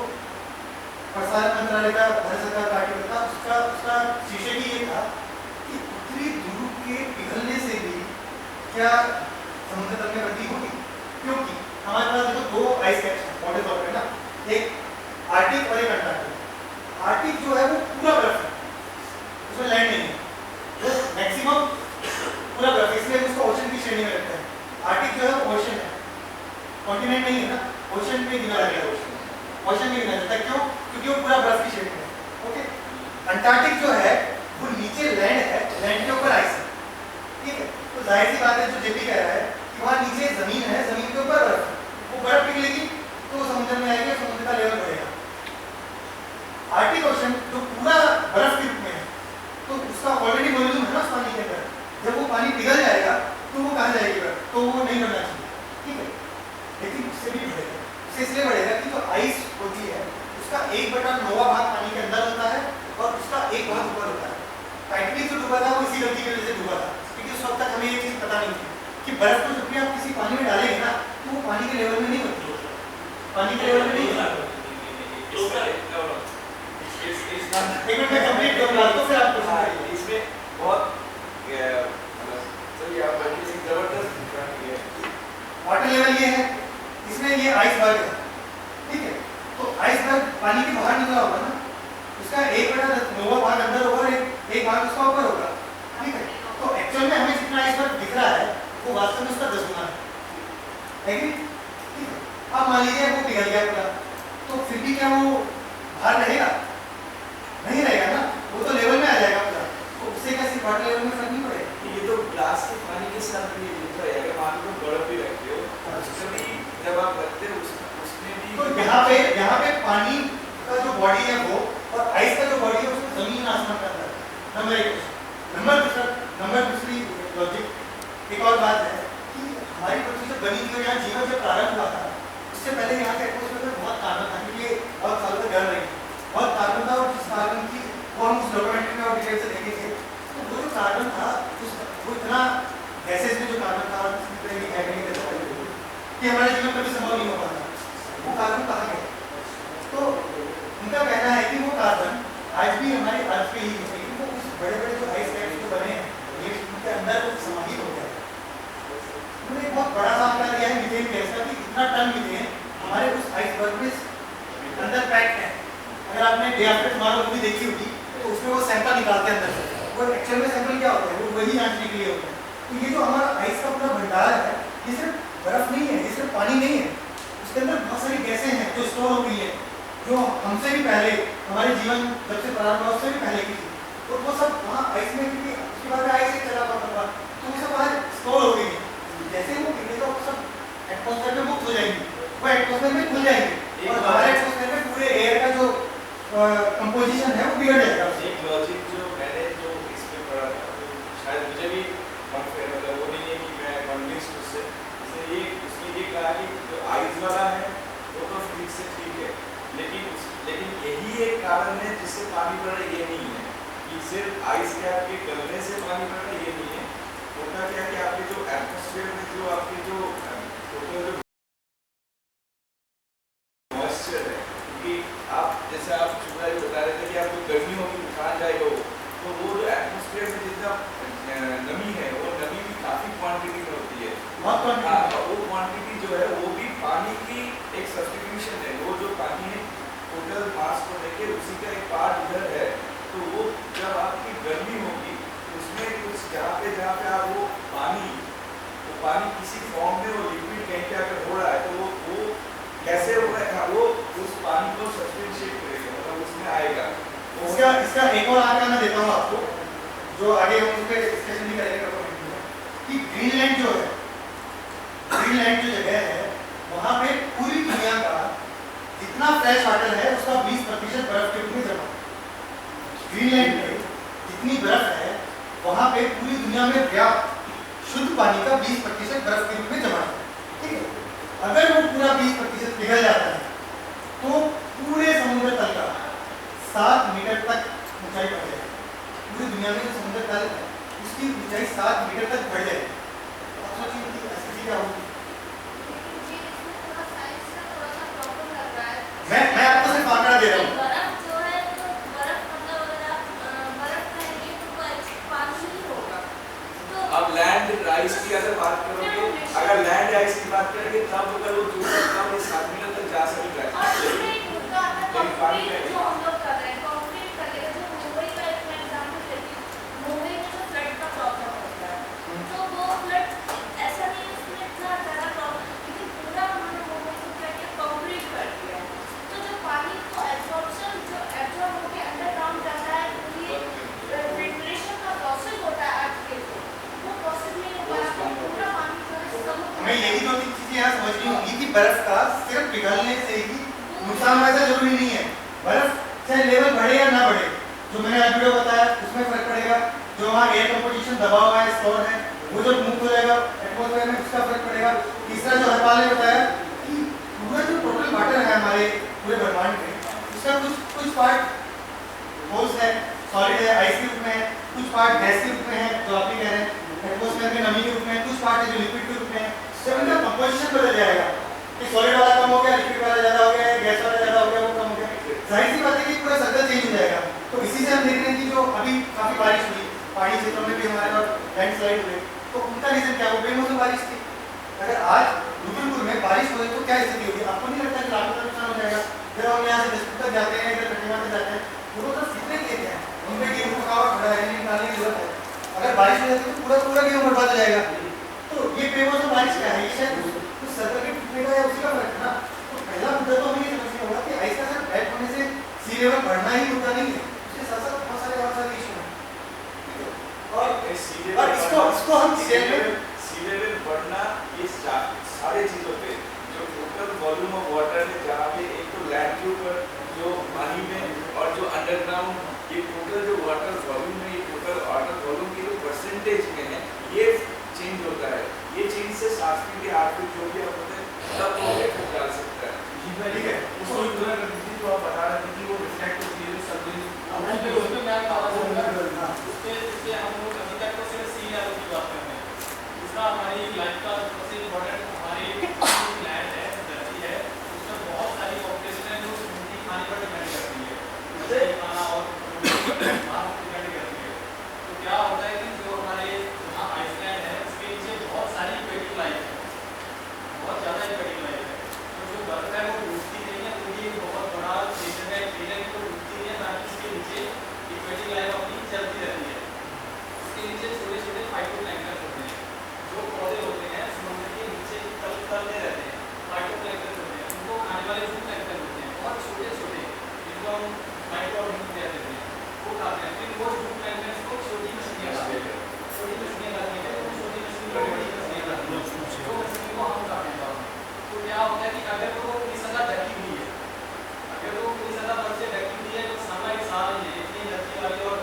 प्रसारण मंत्रालय का भारत सरकार का आर्टिकल था, उसका शीर्षक ही ये था कि उत्तरी ध्रुव के पिघलने से भी क्या समुद्र तल में वृद्धि होगी, क्योंकि हमारे पास देखो 2 आइस कैप्स हैं मोटे तौर पे ना, एक आर्टिक और एक अंटार्कटिक। आर्टिक जो है वो पूरा बर्फ है, उसमें लैंड नहीं है, वो मैक्सिमम पूरा बर्फ, इसलिए उसको ओशन की श्रेणी में रखते हैं। आर्टिक जो है ओशन है, कॉन्टिनेंट नहीं है ना, ओशन में गिना जाता है, ओशन में गिना जाता है। क्यों? क्योंकि वो पूरा बर्फ की श्रेणी में है। ओके, अंटार्कटिक जो है वो नीचे लैंड है, लैंड के ऊपर आइस है, ठीक है? तो जाहिर सी बात है जो जेपी कह रहा है कि वहाँ नीचे जमीन है, जमीन के ऊपर बर्फ है, वो बर्फ पिघलेगी तो समुद्र में आएगी और समुद्र का लेवल बढ़ेगा। आर्टिक ओशन जो पूरा बर्फ के रूप में है, तो उसका ऑलरेडी मौजूद है ना उस पानी के अंदर, जब वो पानी पिघल जाएगा तो वो कहाँ जाएगी बर्फ, तो वो नहीं बढ़ना चाहिए, ठीक है। लेकिन उससे भी बढ़ेगा, उससे इसलिए बढ़ेगा कि जो आइस होती है उसका 1/9 भाग पानी के अंदर होता है और उसका 1 भाग ऊपर होता है। टाइटैनिक जो डूबा था वो इसी गलती की वजह से डूबा था, क्योंकि उस वक्त तक हमें ये चीज़ पता नहीं थी कि बर्फ को जब भी आप किसी पानी में डालेंगे ना तो वो पानी के लेवल में नहीं होती है, पानी के लेवल में नहीं होती। एक मिनट में कंप्लीट करूंगा तो फिर आप हाँ, इसमें बहुत चलिए आप जबरदस्त वाटर लेवल ये है, इसमें ये आइसबर्ग है, ठीक है। तो आइसबर्ग पानी के बाहर निकला होगा ना, उसका 1/9 भाग अंदर होगा और एक भाग उसका ऊपर होगा, ठीक है। तो एक्चुअल में हमें जितना आइसबर्ग दिख रहा है वो वास्तव में उसका 10 गुना है, ठीक है। अब मान लीजिए वो पिघल गया पूरा, तो फिर भी क्या वो बाहर रहेगा? नहीं रहेगा ना, वो तो लेवल में आ जाएगा पूरा, तो उससे क्या सिर्फ वाटर लेवल में फर्क नहीं पड़ेगा। ये तो ग्लास के पानी के साथ भी होता है, अगर मान लो बर्फ भी रखते हो कभी जब आप रखते हो उसमें भी तो यहाँ पे पानी का जो बॉडी है वो और आइस का जो बॉडी है उसमें जमीन आसमान का अंतर है। नंबर दूसरी लॉजिक एक और बात है कि हमारी पृथ्वी जब बनी थी और यहाँ जीवन जब प्रारंभ हुआ था उससे पहले यहाँ के एटमॉस्फेयर में बहुत कार्बन था, क्योंकि ये बहुत सालों तक गर्म रही, बहुत कार्बन था और जिस कार्बन की वो हम उस डॉक्यूमेंट्री में और डिटेल से देखेंगे तो वो जो कार्बन था वो इतना गैसेज में जो कार्बन था कि हमारे जीवन कभी संभव नहीं हो पाता, वो कार्बन कहाँ गया? तो उनका कहना है कि वो कार्बन आज भी हमारे अर्थ पे ही है, लेकिन वो उस बड़े बड़े जो आइस कैप्स जो बने हैं ये उनके अंदर वो समाहित हो गया है। उन्होंने एक बहुत बड़ा काम कर दिया है मीथेन गैस का, कि इतना टन मीथेन हमारे उस आइसबर्ग में अंदर पैक्ड है। अगर आपने डे आफ्टर टुमारो मूवी देखी होगी तो उसमें वो सैंपल निकालते हैं अंदर से, वो एक्चुअल में सैंपल क्या होता है वो वही जांचने के लिए होता है। तो ये जो हमारा आइस का पूरा भंडार है ये सिर्फ बर्फ नहीं है, ये सिर्फ पानी नहीं है, उसके अंदर बहुत सारी गैसें हैं जो स्टोर हो गई है, जो हमसे भी पहले हमारे जीवन जब से प्रारंभ हुआ उससे भी पहले की थी, तो वो सब वहाँ आइस में, क्योंकि उसके बाद आइस से चला पाता था तो वो सब वहाँ स्टोर हो गई है। जैसे वो पिघलेगा वो सब एटमॉस्फेयर में मुक्त हो जाएंगी, वो एटमॉस्फेयर में खुल जाएंगे और हमारे एटमॉस्फेयर में पूरे एयर का जो कंपोजिशन है वो बिगड़ जाएगा। एक लॉजिक जो मैंने जो इसमें पढ़ा था तो शायद मुझे भी मतलब वो नहीं है कि मैं कन्विंस्ड उससे, ये उसने ये कहा कि जो आइस वाला है वो तो ठीक से ठीक है, लेकिन यही एक कारण है जिससे पानी बढ़ रहा है, ये नहीं है कि सिर्फ आइस कैप के गलने से पानी बढ़ रहा है, ये नहीं है। होता क्या है कि आपके जो एटमॉस्फेयर में जो आपके जो टोटल मॉइस्चर है, क्योंकि आप जैसे आप शुभा जी बता रहे थे कि आपको गर्मी होगी नुकसान जाएगा तो वो जो एटमॉस्फेयर में जितना नमी है वो नमी भी काफी क्वांटिटी में होती है, वो क्वांटिटी जो है वो भी पानी की एक सब्स्टिट्यूशन है, वो जो पानी है टोटल मास को लेके उसी का एक पार्ट इधर है, तो वो जब आपकी गर्मी होगी उसमें कुछ जहाँ पे आप वो पानी किसी फॉर्म में वो लिक्विड कहीं पे अगर हो रहा है तो वो कैसे हो रहा है, वो उस पानी को सब्स्टिट्यूट करेगा, मतलब उसमें आएगा। इसका एक और आंकड़ा मैं देता हूँ आपको, जो आगे हम उस पर डिस्कशन भी करेंगे कि ग्रीनलैंड जो है, ग्रीनलैंड जो जगह है वहाँ पे पूरी दुनिया का जितना फ्रेश वाटर है उसका 20% बर्फ के रूप में जमा है। ग्रीनलैंड में जितनी बर्फ है वहाँ पे पूरी दुनिया में पर्याप्त शुद्ध पानी का 20% बर्फ के रूप में जमा है, ठीक है। अगर वो पूरा 20% पिघल जाता है तो पूरे समुद्र तल का 7 मीटर तक ऊंचाई बढ़ जाएगी। पूरी दुनिया में जो समुद्र तल है उसकी ऊंचाई 7 मीटर तक बढ़ जाएगी। आप सोचिए कि ऐसी चीज क्या होगी। मैं आपको सिर्फ आंकड़ा दे रहा हूँ। बर्फ जो है तो बर्फ मतलब अगर आप बर्फ कहेंगे तो पानी ही होगा। तो अब लैंड राइस की अगर बात करोगे, अगर लैंड राइस की बात करेंगे तब अगर वो दूर तक 7 मीटर तक जा सकेगा, और इसमें एक मुद्दा आता है कंक्रीट जो हम लोग कर रहे हैं, कंक्रीट करके जो मुंबई का एक मैं एग्जांपल देती हूँ, मुंबई में जो फ्लड का प्रॉब्लम होता है तो वो फ्लड ऐसा नहीं है उसमें इतना ज़्यादा प्रॉब्लम, लेकिन पूरा उन्होंने मुंबई को क्या किया, कंक्रीट कर दिया। तो जो पानी को एब्जॉर्प्शन जो एब्जॉर्ब होकर अंडरग्राउंड जाता है, फिल्ट्रेशन का प्रोसेस होता है अर्थ के लिए, वो प्रोसेस नहीं हो पाया तो पूरा पानी जो है समुद्र हमें यही दो तीन चीजें यहाँ समझनी होगी कि बर्फ का सिर्फ पिघलने से ही नुकसान वैसा जरूरी नहीं है। बर्फ चाहे लेवल बढ़े या ना बढ़े, जो मैंने आज वीडियो बताया उसमें फर्क पड़ेगा, जो वहाँ एयर कंपोजिशन दबा हुआ है, स्टोर है, वो जब मूव हो जाएगा एटमॉस्फेयर में उसका फर्क पड़ेगा। तीसरा जो हरपाल ने बताया कि पूरा जो टोटल वाटर है हमारे पूरे ब्रह्मांड में, उसका कुछ पार्ट ठोस है, सॉलिड है, आइस के रूप में है, कुछ पार्ट गैस के रूप में है जो आप ही कह रहे हैं, एटमॉस्फेयर में नमी के रूप में, कुछ पार्ट है जो लिक्विड के रूप में है। जब इनका कंपोजिशन बदल जाएगा कि सॉलिड वाला कम हो गया, लिक्विड वाला ज़्यादा हो गया, गैस वाला ज़्यादा हो गया, वो कम हो गया, जाहिर सी बात है कि पूरा सर्कल चेंज हो जाएगा। तो इसी से हम देख रहे हैं कि जो अभी काफ़ी बारिश हुई पहाड़ी क्षेत्रों में भी हमारे पास लैंडस्लाइड हुए, तो उनका रीजन क्या? वो बेमौसम बारिश थी। अगर आज रुद्रपुर में बारिश हो तो क्या स्थिति होगी? आपको नहीं लगता कि लाखों का नुकसान हो जाएगा? जब हम यहाँ से दस्तूर तक जाते हैं, इधर कटिंगा तक जाते हैं, वो तो कितने खेत हैं, उनमें गेहूँ पका हुआ खड़ा है, निकालने की जरूरत है। अगर बारिश हो जाती है तो पूरा गेहूँ बर्बाद हो जाएगा। तो ये बेमौसम बारिश क्या है? ये शायद कुछ सर्कल के टूटने का या उसी का फर्क है ना। तो पहला मुद्दा तो हमें ये समझना होगा कि आइस का सिर्फ डेट होने से सी लेवल बढ़ना ही मुद्दा नहीं है, उसके साथ साथ बहुत सारे इशू हैं। और इसको हम सी लेवल बढ़ना, ये सारे चीजों पे जो टोटल वॉल्यूम ऑफ वाटर है, जहाँ पे एक तो लैंड के ऊपर जो पानी में और जो अंडरग्राउंड, ये टोटल जो वाटर वॉल्यूम है, ये टोटल वाटर वॉल्यूम की जो परसेंटेज में है, ये चेंज होता है। ये चेंज से 7 फीट या 8 फीट जो भी आप होते हैं तब वो इफेक्ट डाल सकता है। ठीक है, उसको भी पूरा कर दीजिए जो आप बता रहे थे कि वो रिफ्लेक्ट होती है सर्विस। अब उसमें मैं बता दूंगा उसके हम लोग अभी तक तो सिर्फ सी लेवल की बात कर रहे हैं। दूसरा हमारी लाइफ का सबसे इम्पोर्टेंट हमारी लैंड है, धरती है, उसमें बहुत सारी पॉपुलेशन है जो समुद्री खाने पर डिपेंड करती है, मछली खाना और मांस डिपेंड करती है। तो क्या होता है कि जो हमारे यहाँ आइसलैंड है उसके नीचे बहुत सारी एक्वेटिक लाइफ है, बहुत ज़्यादा एक्वेटिक लाइफ है। तो जो बर्फ है वो डूबती नहीं है, तो ये बहुत बड़ा रीजन है कि वो डूबती नहीं है, ताकि इसके नीचे एक्वेटिक लाइफ अपनी चलती रहती है। उसके नीचे छोटे छोटे फाइटोप्लैंक्टन होते हैं, जो पौधे होते हैं समुद्र के नीचे तलते रहते हैं, फाइटोप्लैंक्टन होते हैं, उनको खाने वाले जूप्लैंक्टन होते हैं, बहुत छोटे छोटे, जिनको हम माइक्रोऑर्गेनिज्म कहते हैं, वो खाते हैं। फिर वो जूप्लैंक्टन को छोटी मछलियाँ खाते हैं, छोटी मछलियाँ खाती हैं, तो छोटी मछलियाँ बड़ी मछलियाँ खाती हैं, तो मछली को हम खाते हैं। तो क्या होता है कि अगर वो पूरी सतह ढकी हुई है, अगर वो पूरी सतह बर्फ से ढकी हुई है, तो सनलाइट साफ नहीं है, इतनी धरती वाली और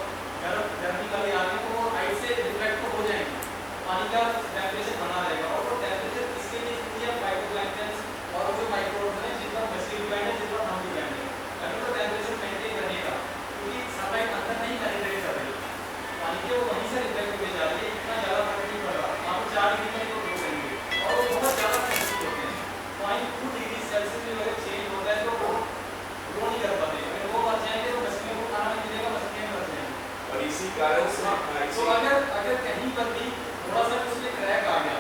गर्मी वाली आ रही है, तो वो आइस से रिफ्लेक्ट तो हो जाएंगे, पानी का टेम्परेचर बना रहेगा। और वो टेम्परेचर किसके लिए जरूरी है? फाइटोप्लैंक्टन और जो माइक्रोऑर्गेनिज्म है, जिन पर मछली डिपेंड है, जिन पर हम डिपेंड है। अगर वो टेम्परेचर मेंटेन रहेगा, क्योंकि सनलाइट अंदर नहीं पेनिट्रेट कर रही, पानी के वो वहीं से रिफ्लेक्ट होके जा रही है, इतना ज़्यादा फर्क नहीं पड़ रहा। वहाँ पर 4 डिग्री में तो ग्रो करेंगे और वो बहुत ज़्यादा सेंसिटिव होते हैं। 0.2 डिग्री सेल्सियस में अगर चेंज होता है तो वो ग्रो नहीं कर पाते, अगर वो मर जाएंगे तो मछलियों को खाना नहीं मिलेगा, मछलियाँ मर जाएंगी। और इसी कारण से तो अगर कहीं पर भी थोड़ा सा उसमें क्रैक आ गया,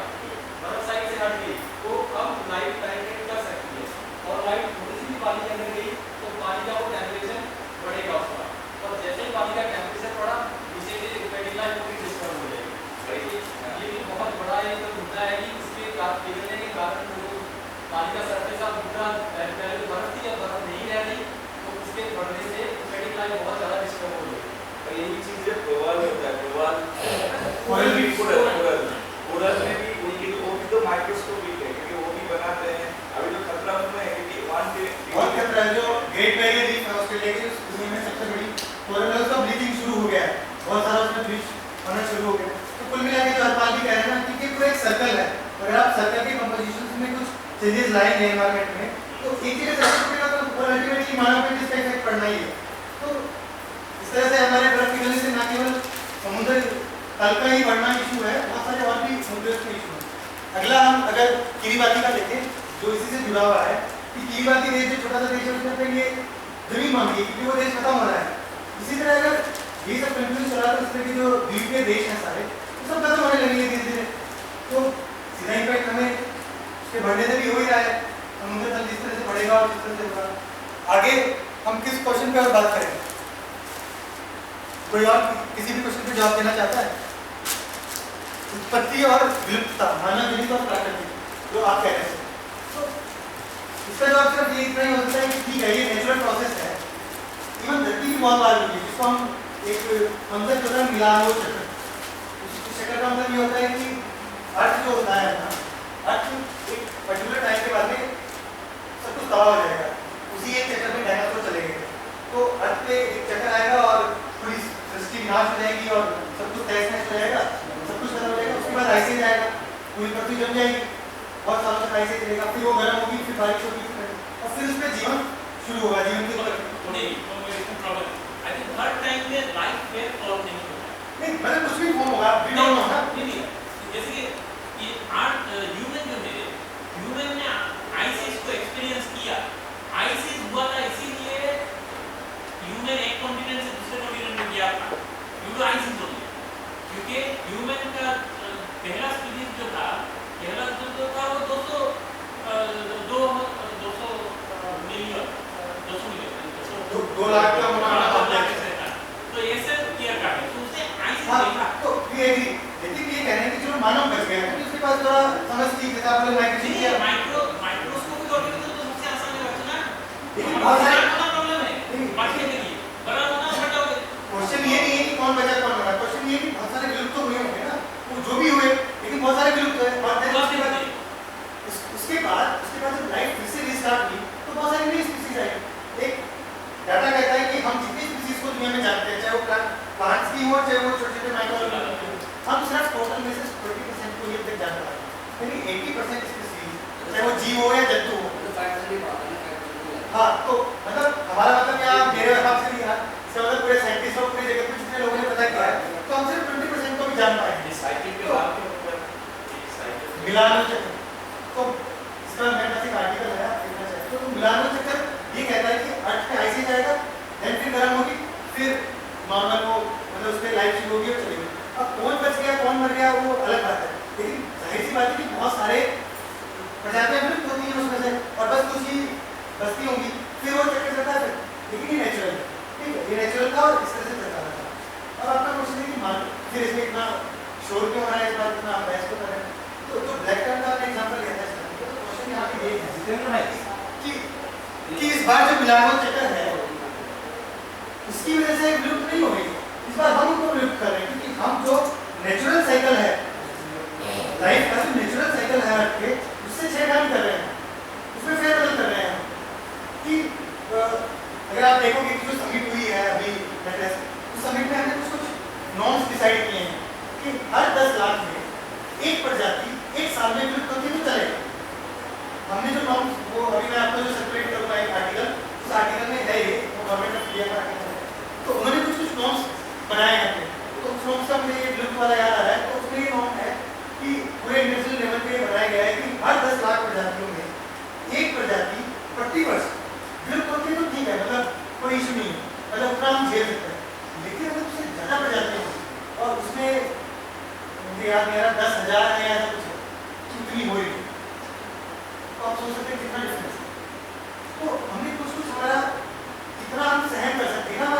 बर्फ साइड से हट गई, तो अब लाइट पेनिट्रेट कर सकती है, और लाइट थोड़ी सी भी पानी के अंदर गई तो पानी का वो टेम्परेचर बढ़ेगा उसका, और जैसे ही पानी का टेम्परेचर बढ़ा, नीचे की एक्वेटिक लाइफ पूरी डिस्टर्ब हो जाएगी। ये भी बहुत बड़ा एक मुद्दा है कि इसके बिगड़ने के कारण जो पानी का सरफेस अब पूरा पहले बर्फ थी, अब बर्फ नहीं रह रही, तो उसके बढ़ने से एक्वेटिक लाइफ बहुत ज़्यादा डिस्टर्ब हो जाएगी। और यही चीज जब प्रवाल होता है, प्रवाल कोरल भी कोरल में भी उनकी वो भी तो माइक्रोस्कोपिक है, क्योंकि वो भी बनाते हैं। अभी तो खतरा उनमें है क्योंकि वहाँ पे बहुत खतरा है। जो ग्रेट बैरियर रीफ है ऑस्ट्रेलिया की, दुनिया में सबसे बड़ी कोरल है, उसका ब्लीचिंग शुरू हो गया है, बहुत सारा उसमें ब्लीच होना शुरू हो गया। तो कुल मिला के जो हरपाल भी कह रहे हैं ना, क्योंकि पूरा एक सर्कल है, अगर आप सर्कल के कंपोजिशन में कुछ चेंजेस लाएंगे एनवायरनमेंट में, तो एक जगह से टूटेगा तो अल्टीमेटली मानव पे इसका इफेक्ट पड़ना ही है। तो इस तरह से हमारे बर्फ पिघलने से न केवल समुद्र तल का ही बढ़ना इशू है, बहुत सारे और भी मुद्दे उसमें इशू है। अगला हम अगर किरीबाती का देखें, जो इसी से जुड़ा हुआ है कि किरीबाती देश जो छोटा सा देश है, उसने अपने लिए जमीन मांगी है क्योंकि वो देश खत्म हो रहा है। इसी तरह अगर ये सब कंटिन्यू चला तो इस तरह के जो द्वीपीय देश हैं सारे, वो सब खत्म होने लगेंगे धीरे धीरे। तो सीधा इम्पैक्ट हमें उसके बढ़ने से भी हो ही रहा है, समुद्र तल जिस तरह से बढ़ेगा और जिस तरह से बढ़ा। आगे हम किस क्वेश्चन पे और बात करें? कोई और किसी भी क्वेश्चन पे जवाब देना चाहता है? उत्पत्ति और विलुप्तता, मानव जनित और प्राकृतिक, जो आप कह रहे हैं, तो इसका जवाब सिर्फ ये इतना ही होता है कि ठीक है, ये नेचुरल प्रोसेस है। इवन धरती भी बहुत बार होती है, जिसको हम एक कॉन्सेप्ट होता है मिलान चक्र। इस चक्र का मतलब ये होता है कि अर्थ जो होता है ना, अर्थ एक पर्टिकुलर टाइम के बाद में सब कुछ तबाह हो जाएगा, उसी एक चक्कर में डायनासोर चलेंगे, तो अर्थ पे एक चक्कर आएगा और पूरी सृष्टि विनाश हो जाएगी और सब कुछ तहस ऐसे ही जाएगा, पूरी पृथ्वी जम जाएगी, बहुत सालों तक ऐसे चलेगा, फिर वो गर्म होगी, फिर बारिश होगी, और फिर उसमें जीवन शुरू होगा, जीवन की नहीं तो मेरे को problem I think her time में लाइफ फेयर फॉर्म नहीं होता नहीं मतलब कुछ भी फॉर्म होगा, वी डोंट नो ना। नहीं जैसे कि ये आर्ट ह्यूमन जो है, ह्यूमन ने आइसिस को एक्सपीरियंस किया, आइसिस हुआ था इसीलिए ह्यूमन एक कॉन्टिनेंट से दूसरे कॉन्टिनेंट में गया था, क्योंकि आइसिस हो गया, क्योंकि ह्यूमन का पहला स्पीसीज जो था वो 2 लाख का होना तो ऐसे किया था, तो उससे आइसिस हाँ, देखा। तो ये भी लेकिन ये कह रहे हैं कि चलो मानव बच गया क्योंकि उसके पास थोड़ा समझ थी, जैसे आप लोग माइक्रोस्कोप किया, माइक्रोस्कोपिक ऑर्गेनिज्म तो सबसे आसान है बचना, लेकिन बहुत सारे प्रॉब्लम है बाकी देखिए बड़ा होना बड़ा हो गया। क्वेश्चन ये नहीं है कि कौन बचा कौन मरा, क्वेश्चन ये है कि बहुत सारे विलुप्त तो हुए होंगे ना, वो जो भी हुए लेकिन बहुत सारे विलुप्त हुए, और then उसके बाद जब लाइफ फिर से रीस्टार्ट हुई तो बहुत सारी नई स्पीशीज आई। एक डाटा कहता है कि हम जितनी स्पीशीज को दुनिया में जानते हैं, चाहे वो प्लांट्स की हो चाहे वो छोटे छोटे माइक्रोऑर्गेनिज्म की हो, हम सिर्फ टोटल में से 20% को ये तक जान पाए, यानी 80% स्पीशीज चाहे वो जीव हो या जंतु हो। हाँ तो मतलब हमारा मतलब यहाँ मेरे हिसाब से नहीं है, इसका मतलब पूरे साइंटिस्ट और पूरे जगत में जितने लोगों ने पता किया है तो हम सिर्फ 20% को भी जान पाए हैं। साइकिल के बाद के ऊपर मिलानो चक्कर, तो इसका मेरे पास एक आर्टिकल है, आप देखना चाहें तो मिलानो चक्कर ये कहता है कि अर्थ पे आइस जाएगा, देन फिर गर्म होगी, फिर नॉर्मल वो मतलब उस पर लाइफ शुरू होगी और चलेगी। अब कौन बच गया कौन मर गया वो अलग बात है, लेकिन जाहिर सी बात है कि बहुत सारे प्रजातियां विलुप्त होती हैं उसमें से और बस कुछ ही बस्ती होंगी, फिर वो चक्कर चलता है, लेकिन ये नेचुरल है, ठीक है, ये नेचुरल था और इस तरह से चलता रहा। अब आपका क्वेश्चन है कि मान फिर इसमें इतना शोर क्यों हो रहा है, इस बात में आप बहस क्यों कर रहे हैं, तो जो ब्लैक टर्न का आपने एग्जांपल लिया था इसका, तो क्वेश्चन यहाँ पे ये है कि इस बार जो मिलानो चक्कर है उसकी वजह से विलुप्त नहीं हो गई, इस बार हम उनको विलुप्त कर रहे हैं क्योंकि हम जो नेचुरल साइकिल है लाइफ का, जो नेचुरल साइकिल है अर्थ के, उससे छेड़छाड़ कर रहे हैं, उसमें फेरबदल कर रहे हैं कि अगर आप देखोगे कि जो समिट हुई है अभी लेटेस्ट, उस समिट में हमने कुछ नॉर्म्स डिसाइड किए हैं कि हर 10 लाख में एक प्रजाति एक साल में विलुप्त होती तो चलेगा। हमने जो नॉर्म्स वो अभी मैं आपको जो सर्कुलेट करूँगा एक आर्टिकल, उस आर्टिकल में है ये, वो गवर्नमेंट ऑफ इंडिया का आर्टिकल है, तो उन्होंने कुछ नॉर्म्स बनाए हैं अपने, तो उस नॉर्म्स का मुझे ये विलुप्त वाला याद आ रहा है, तो उसमें ये नॉर्म है कि पूरे इंटरनेशनल लेवल पे बनाया गया है कि हर 10 लाख प्रजातियों में एक प्रजाति प्रति वर्ष विलुप्त होती है तो ठीक है, मतलब कोई इशू नहीं है, मतलब उतना हम झेल सकते हैं, लेकिन अगर उससे ज़्यादा प्रजातियाँ हों और उसमें मुझे याद नहीं आ रहा 10,000 है या ऐसा कुछ है, उतनी हो रही, तो आप सोच सकते हैं कितना डिफरेंस है। तो हमने कुछ हमारा कितना हम सहन कर सकते हैं ना,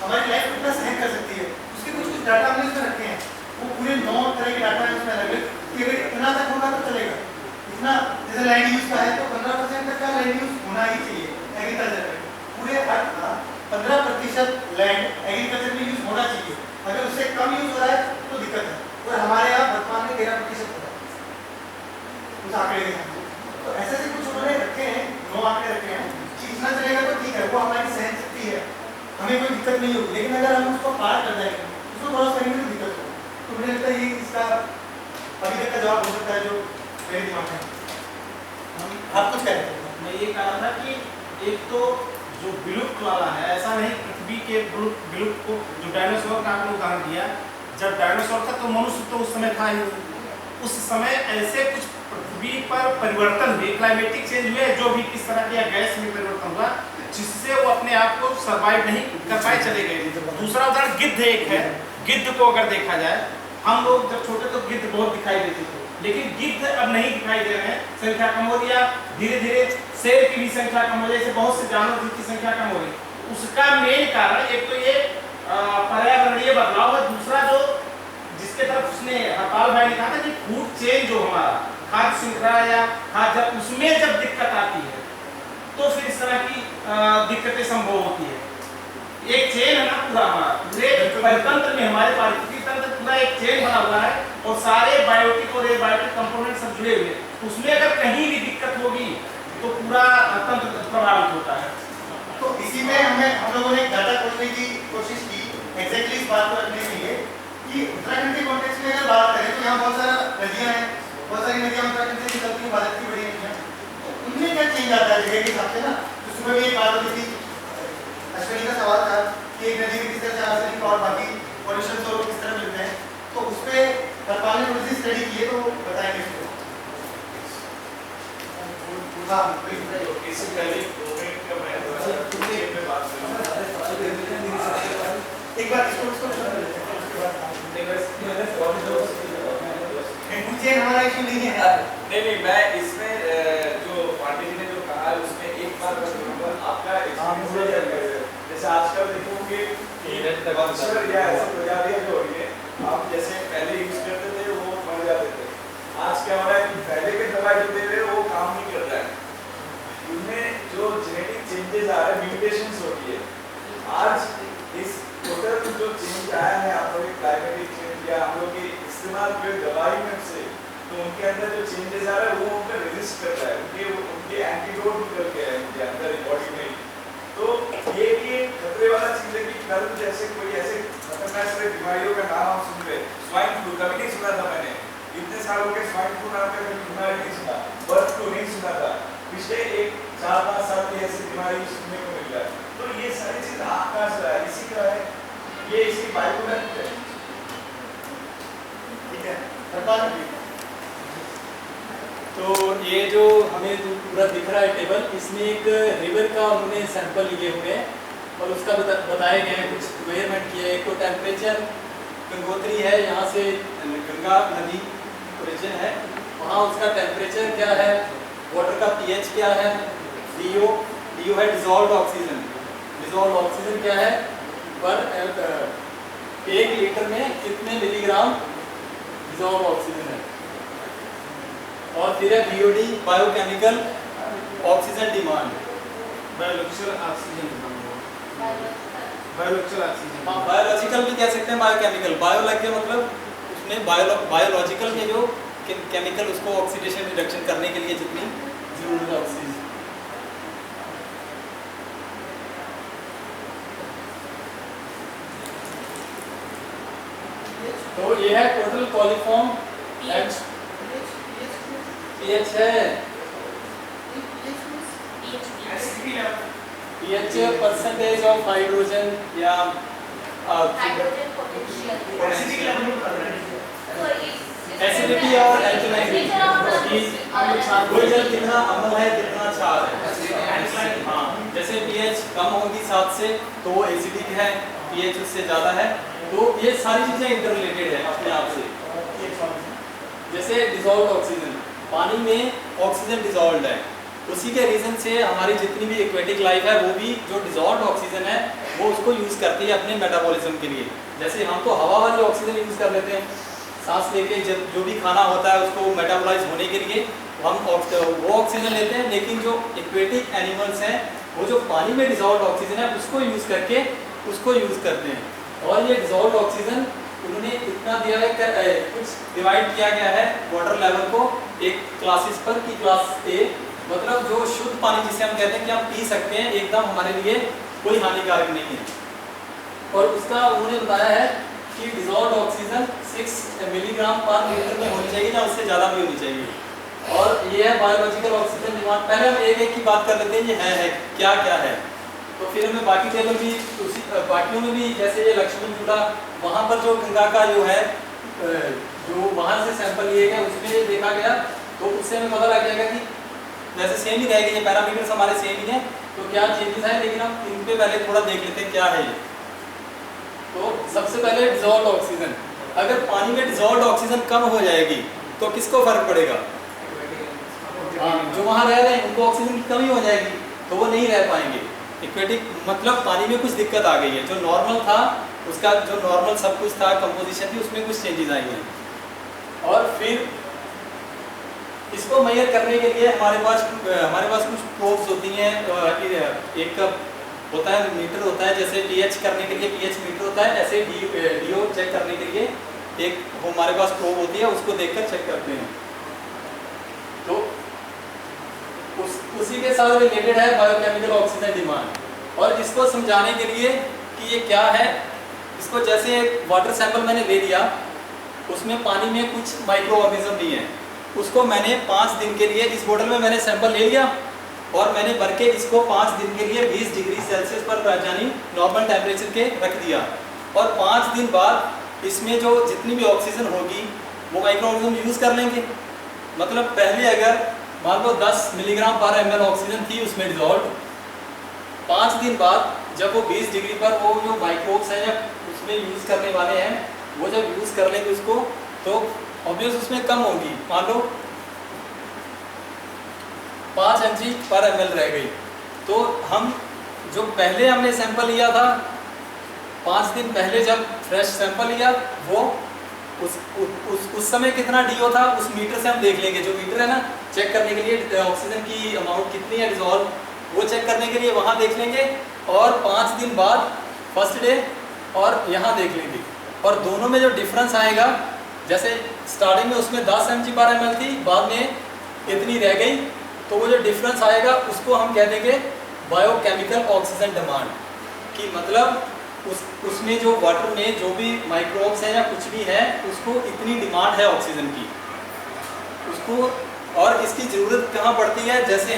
हमारी लाइफ कितना सहन कर सकती है, उसके कुछ डाटा हमने उसमें रखे हैं, वो पूरे 9 तरह के डाटा है उसमें अलग कि अगर इतना तक होगा तो चलेगा, इतना जैसे लैंड यूज का है तो 15% तक का लैंड यूज होना ही चाहिए एग्रीकल्चर में, पूरे अर्थ का 15% लैंड एग्रीकल्चर में यूज होना चाहिए, अगर उससे कम यूज हो रहा है तो दिक्कत है, और हमारे यहाँ वर्तमान में 13% हो रहा है उस आंकड़े के साथ। तो ऐसे से कुछ उन्होंने रखे हैं, 9 आंकड़े रखे हैं कि इतना चलेगा तो ठीक है, वो हमारी सहन शक्ति है, हमें कोई दिक्कत नहीं होगी, लेकिन अगर हम उसको पार कर जाएंगे, उसको क्रॉस करेंगे तो दिक्कत होगी। तो मुझे लगता है ये इसका अभी तक का जवाब हो सकता है जो मेरे दिमाग में। आप कुछ कह रहे थे? मैं ये कह रहा था कि एक तो जो विलुप्त वाला है, ऐसा नहीं पृथ्वी के विलुप्त को, जो डायनासोर का आपने उदाहरण दिया, जब डायनासोर था तो मनुष्य तो उस समय था ही, उस समय ऐसे कुछ पृथ्वी पर परिवर्तन हुए, क्लाइमेटिक चेंज हुए, जो भी किस तरह के गैस में परिवर्तन हुआ जिससे वो अपने आप को सर्वाइव नहीं कर पाए, चले गए। दूसरा उदाहरण गिद्ध एक है, गिद्ध को अगर देखा जाए, हम लोग जब छोटे तो गिद्ध बहुत दिखाई देते थे, लेकिन गिद्ध अब नहीं दिखाई दे रहे हैं, संख्या कम हो रही है, धीरे धीरे शेर की भी संख्या कम हो रही है, बहुत से जानवर की संख्या कम हो रही है। उसका मेन कारण एक तो ये पर्यावरणीय बदलाव है, दूसरा जो जिसके तरफ उसने हरपाल भाई ने कहा था कि फूड चेन जो हमारा खाद्य श्रृंखला या खाद्य, उसमें जब दिक्कत आती है तो फिर इस तरह की दिक्कतें संभव होती है। एक चेन है ना पूरा हमारा, पूरे परितंत्र में हमारे पारिस्थितिकी तंत्र पूरा एक चेन बना हुआ है और सारे बायोटिक और एबायोटिक कंपोनेंट सब जुड़े हुए, उसमें अगर कहीं भी दिक्कत होगी तो पूरा तंत्र प्रभावित होता है। तो इसी में हम लोगों ने डाटा खोजने की कोशिश की एग्जैक्टली इस बात को रखने के लिए कि उत्तराखंड के कॉन्टेक्स्ट में अगर बात करें तो यहाँ बहुत सारा नदियाँ हैं, बहुत सारी नदियाँ उत्तराखंड से निकलती हैं, भारत की बड़ी नदियाँ, तो उनमें क्या चेंज आता है जगह के हिसाब से ना। तो सुबह भी एक बात होती थी, अश्विनी का सवाल था कि एक नदी में किस तरह से आर्सेनिक और बाकी पॉल्यूशन सोर्स किस तरह मिलते हैं, तो उस पर हरपाल ने थोड़ी सी स्टडी की है, तो बताएंगे इसको। हाँ, इससे पहले गवर्नमेंट का मैं पे बात करूँगा। एक बार इसको हमारा इशू नहीं है। नहीं, मैं इसमें जो पांडे जी ने जो कहा है उसमें एक बात मैं बोलूँगा, आपका एक्सपीरियंस जैसे आजकल देखोगे कि मच्छर या ऐसी प्रजातियाँ जो हो रही है, आप जैसे पहले यूज करते थे वो मर जाते थे, आज क्या हो रहा है कि पहले के दवाई जो दे रहे हैं वो काम नहीं कर रहा है, उनमें जो जेनेटिक चेंजेस आ रहे हैं, म्यूटेशंस होती है। आज इस टोटल जो चेंज आया है आप लोग क्लाइमेटिक चेंज या हम लोग के इस्तेमाल हुए दवाई में से, तो उनके अंदर जो चेंजेस आ रहे हैं वो उनका रेजिस्ट कर रहा है, उनके एंटीडोट निकल के आए उनके अंदर बॉडी में। तो ये भी एक खतरे वाला चीज है कि कल जैसे कोई ऐसे खतरनाक से बीमारियों का नाम हम सुन रहे, स्वाइन फ्लू कभी नहीं सुना था मैंने, इतने सालों के स्वाइन फ्लू नाम का बीमारी नहीं सुना, बर्ड फ्लू नहीं सुना था, पिछले 4-5 साल की ऐसी बीमारी सुनने को मिल रहा है। तो ये सारी चीज कहाँ से है, इसी का है, ये इसकी बाइक है। ठीक है, हरपाल तो ये जो हमें जो पूरा दिख रहा है टेबल, इसमें एक रिवर का उन्होंने सैंपल लिए हुए हैं और उसका बताया गया है, कुछ मेजरमेंट किया है। एक तो टेम्परेचर गंगोत्री है, यहाँ से गंगा नदी ओरिजिन है, वहाँ उसका टेम्परेचर क्या है, वाटर का पीएच क्या है, डीओ है डिजॉल्व ऑक्सीजन, डिजॉल्व ऑक्सीजन क्या है, पर 1 लीटर में कितने मिलीग्राम डिजॉल्व ऑक्सीजन है, और फिर है BOD biochemical oxygen demand, biological oxygen biological oxygen, हाँ बायोलॉजिकल भी कह सकते हैं, बायोकेमिकल, बायो लग गया मतलब उसमें बायोलॉजिकल में जो केमिकल उसको ऑक्सीडेशन रिडक्शन करने के लिए जितनी जरूरत है ऑक्सीजन। तो ये है टोटल कॉलिफॉर्म पीएच है, पीएच परसेंटेज ऑफ हाइड्रोजन या हाइड्रोजन पोटेंशियल एसिडिटी और एल्कलाइनिटी, कोई जल कितना अम्ल है कितना क्षार है। हाँ, जैसे पीएच कम होगी 7 से तो वो एसिडिक है, पीएच उससे ज़्यादा है, तो ये सारी चीज़ें इंटररिलेटेड है अपने आप से। जैसे डिजॉल्व ऑक्सीजन, पानी में ऑक्सीजन डिजॉल्व है, उसी के रीज़न से हमारी जितनी भी एक्वेटिक लाइफ है वो भी जो डिजॉल्व ऑक्सीजन है वो उसको यूज़ करती है अपने मेटाबॉलिज्म के लिए। जैसे हम तो हवा वाली ऑक्सीजन यूज़ कर लेते हैं, सांस लेके जब जो भी खाना होता है उसको मेटाबोलाइज होने के लिए हम वो ऑक्सीजन लेते हैं, लेकिन जो एक्वेटिक एनिमल्स हैं वो जो पानी में डिजॉल्व ऑक्सीजन है उसको यूज़ करके उसको यूज़ करते हैं। और ये डिजॉल्व ऑक्सीजन उन्होंने इतना दिया है, कुछ डिवाइड किया गया है वाटर लेवल को एक क्लासेस पर कि क्लास ए मतलब जो शुद्ध पानी जिसे हम कहते हैं कि हम पी सकते हैं, एकदम हमारे लिए कोई हानिकारक नहीं है। और उसका उन्होंने बताया है कि डिजॉल्व ऑक्सीजन 6 मिलीग्राम पर लीटर में होनी चाहिए या उससे ज़्यादा भी होनी चाहिए। और ये है बायोलॉजिकल ऑक्सीजन डिमांड। पहले हम एक एक की बात कर लेते हैं, ये है क्या क्या है, तो फिर हमें बाकी टेबल भी उसी बाकियों में भी, जैसे ये लक्ष्मण झूला वहाँ पर जो गंगा का जो है जो वहाँ से सैंपल लिए गए उसमें देखा गया, तो उससे हमें पता लग जाएगा कि वैसे सेम ही रहेगी, ये पैरामीटर्स हमारे सेम ही हैं, तो क्या चेंजेस है, लेकिन हम इन पे पहले थोड़ा देख लेते हैं क्या है ये। तो सबसे पहले डिजॉल्व ऑक्सीजन, अगर पानी में डिजॉल्व ऑक्सीजन कम हो जाएगी तो किसको फर्क पड़ेगा? जो वहाँ रह रहे हैं उनको ऑक्सीजन की कमी हो जाएगी तो वो नहीं रह पाएंगे। एक्वेटिक मतलब पानी में कुछ दिक्कत आ गई है, जो नॉर्मल था उसका जो नॉर्मल सब कुछ था कंपोजिशन थी उसमें कुछ चेंजेस आई हैं। और फिर इसको मेजर करने के लिए हमारे पास कुछ प्रोब्स होती हैं, एक होता है मीटर होता है, जैसे पीएच करने के लिए पीएच मीटर होता है, ऐसे डीओ चेक करने के लिए एक हमारे पास प्रोब होती है, उसको देखकर चेक करते हैं। तो उसी के साथ रिलेटेड है बायोकेमिकल ऑक्सीजन डिमांड। और इसको समझाने के लिए कि ये क्या है, इसको जैसे वाटर सैंपल मैंने ले लिया, उसमें पानी में कुछ माइक्रो ऑर्गेनिज्म नहीं है। उसको मैंने 5 दिन के लिए, इस बोतल में मैंने सैंपल ले लिया और मैंने भर के इसको 5 दिन के लिए 20 डिग्री सेल्सियस पर यानी नॉर्मल टेम्परेचर के रख दिया। और 5 दिन बाद इसमें जो जितनी भी ऑक्सीजन होगी वो माइक्रो ऑर्गेनिज्म यूज़ कर लेंगे। मतलब पहले अगर मान लो 10 मिलीग्राम पर ml ऑक्सीजन थी उसमें डिजॉल्व, 5 दिन बाद जब वो 20 डिग्री पर वो जो माइक्रोब्स हैं या उसमें यूज़ करने वाले हैं वो जब यूज़ कर लेंगे उसको, तो ऑब्वियस उसमें कम होगी। मान लो 5 mg पर ml रह गई, तो हम जो पहले हमने सैंपल लिया था 5 दिन पहले जब फ्रेश सैंपल लिया वो उस समय कितना डीओ था उस मीटर से हम देख लेंगे। जो मीटर है ना चेक करने के लिए ऑक्सीजन की अमाउंट कितनी है डिजॉल्व, वो चेक करने के लिए वहाँ देख लेंगे। और 5 दिन बाद फर्स्ट डे और यहाँ देख लेंगे, और दोनों में जो डिफरेंस आएगा, जैसे स्टार्टिंग में उसमें 10 mg पर ml थी, बाद में इतनी रह गई, तो वो जो डिफरेंस आएगा उसको हम कह देंगे बायोकेमिकल ऑक्सीजन डिमांड। कि मतलब उसमें जो वाटर में जो भी माइक्रोब्स हैं या कुछ भी है उसको इतनी डिमांड है ऑक्सीजन की उसको। और इसकी ज़रूरत कहाँ पड़ती है, जैसे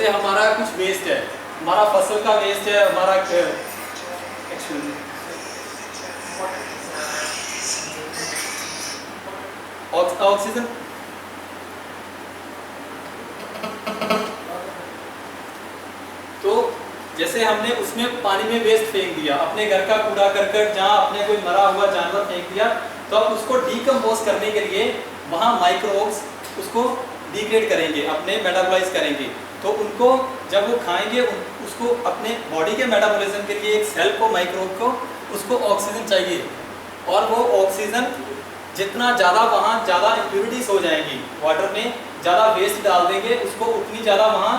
हमारा कुछ वेस्ट है, हमारा फसल का वेस्ट है, हमारा ऑक्सीजन तो जैसे हमने उसमें पानी में वेस्ट फेंक दिया, अपने घर का कूड़ा करकट जहाँ अपने कोई मरा हुआ जानवर फेंक दिया, तो अब उसको डीकम्पोज करने के लिए वहाँ माइक्रोब्स उसको डिग्रेड करेंगे, अपने मेटाबोलाइज करेंगे। तो उनको जब वो खाएंगे उसको अपने बॉडी के मेटाबॉलिज्म के लिए एक सेल को, माइक्रोब को, उसको ऑक्सीजन चाहिए। और वो ऑक्सीजन जितना ज़्यादा वहाँ ज़्यादा इम्प्योरिटीज हो जाएंगी, वाटर में ज़्यादा वेस्ट डाल देंगे उसको, उतनी ज़्यादा वहाँ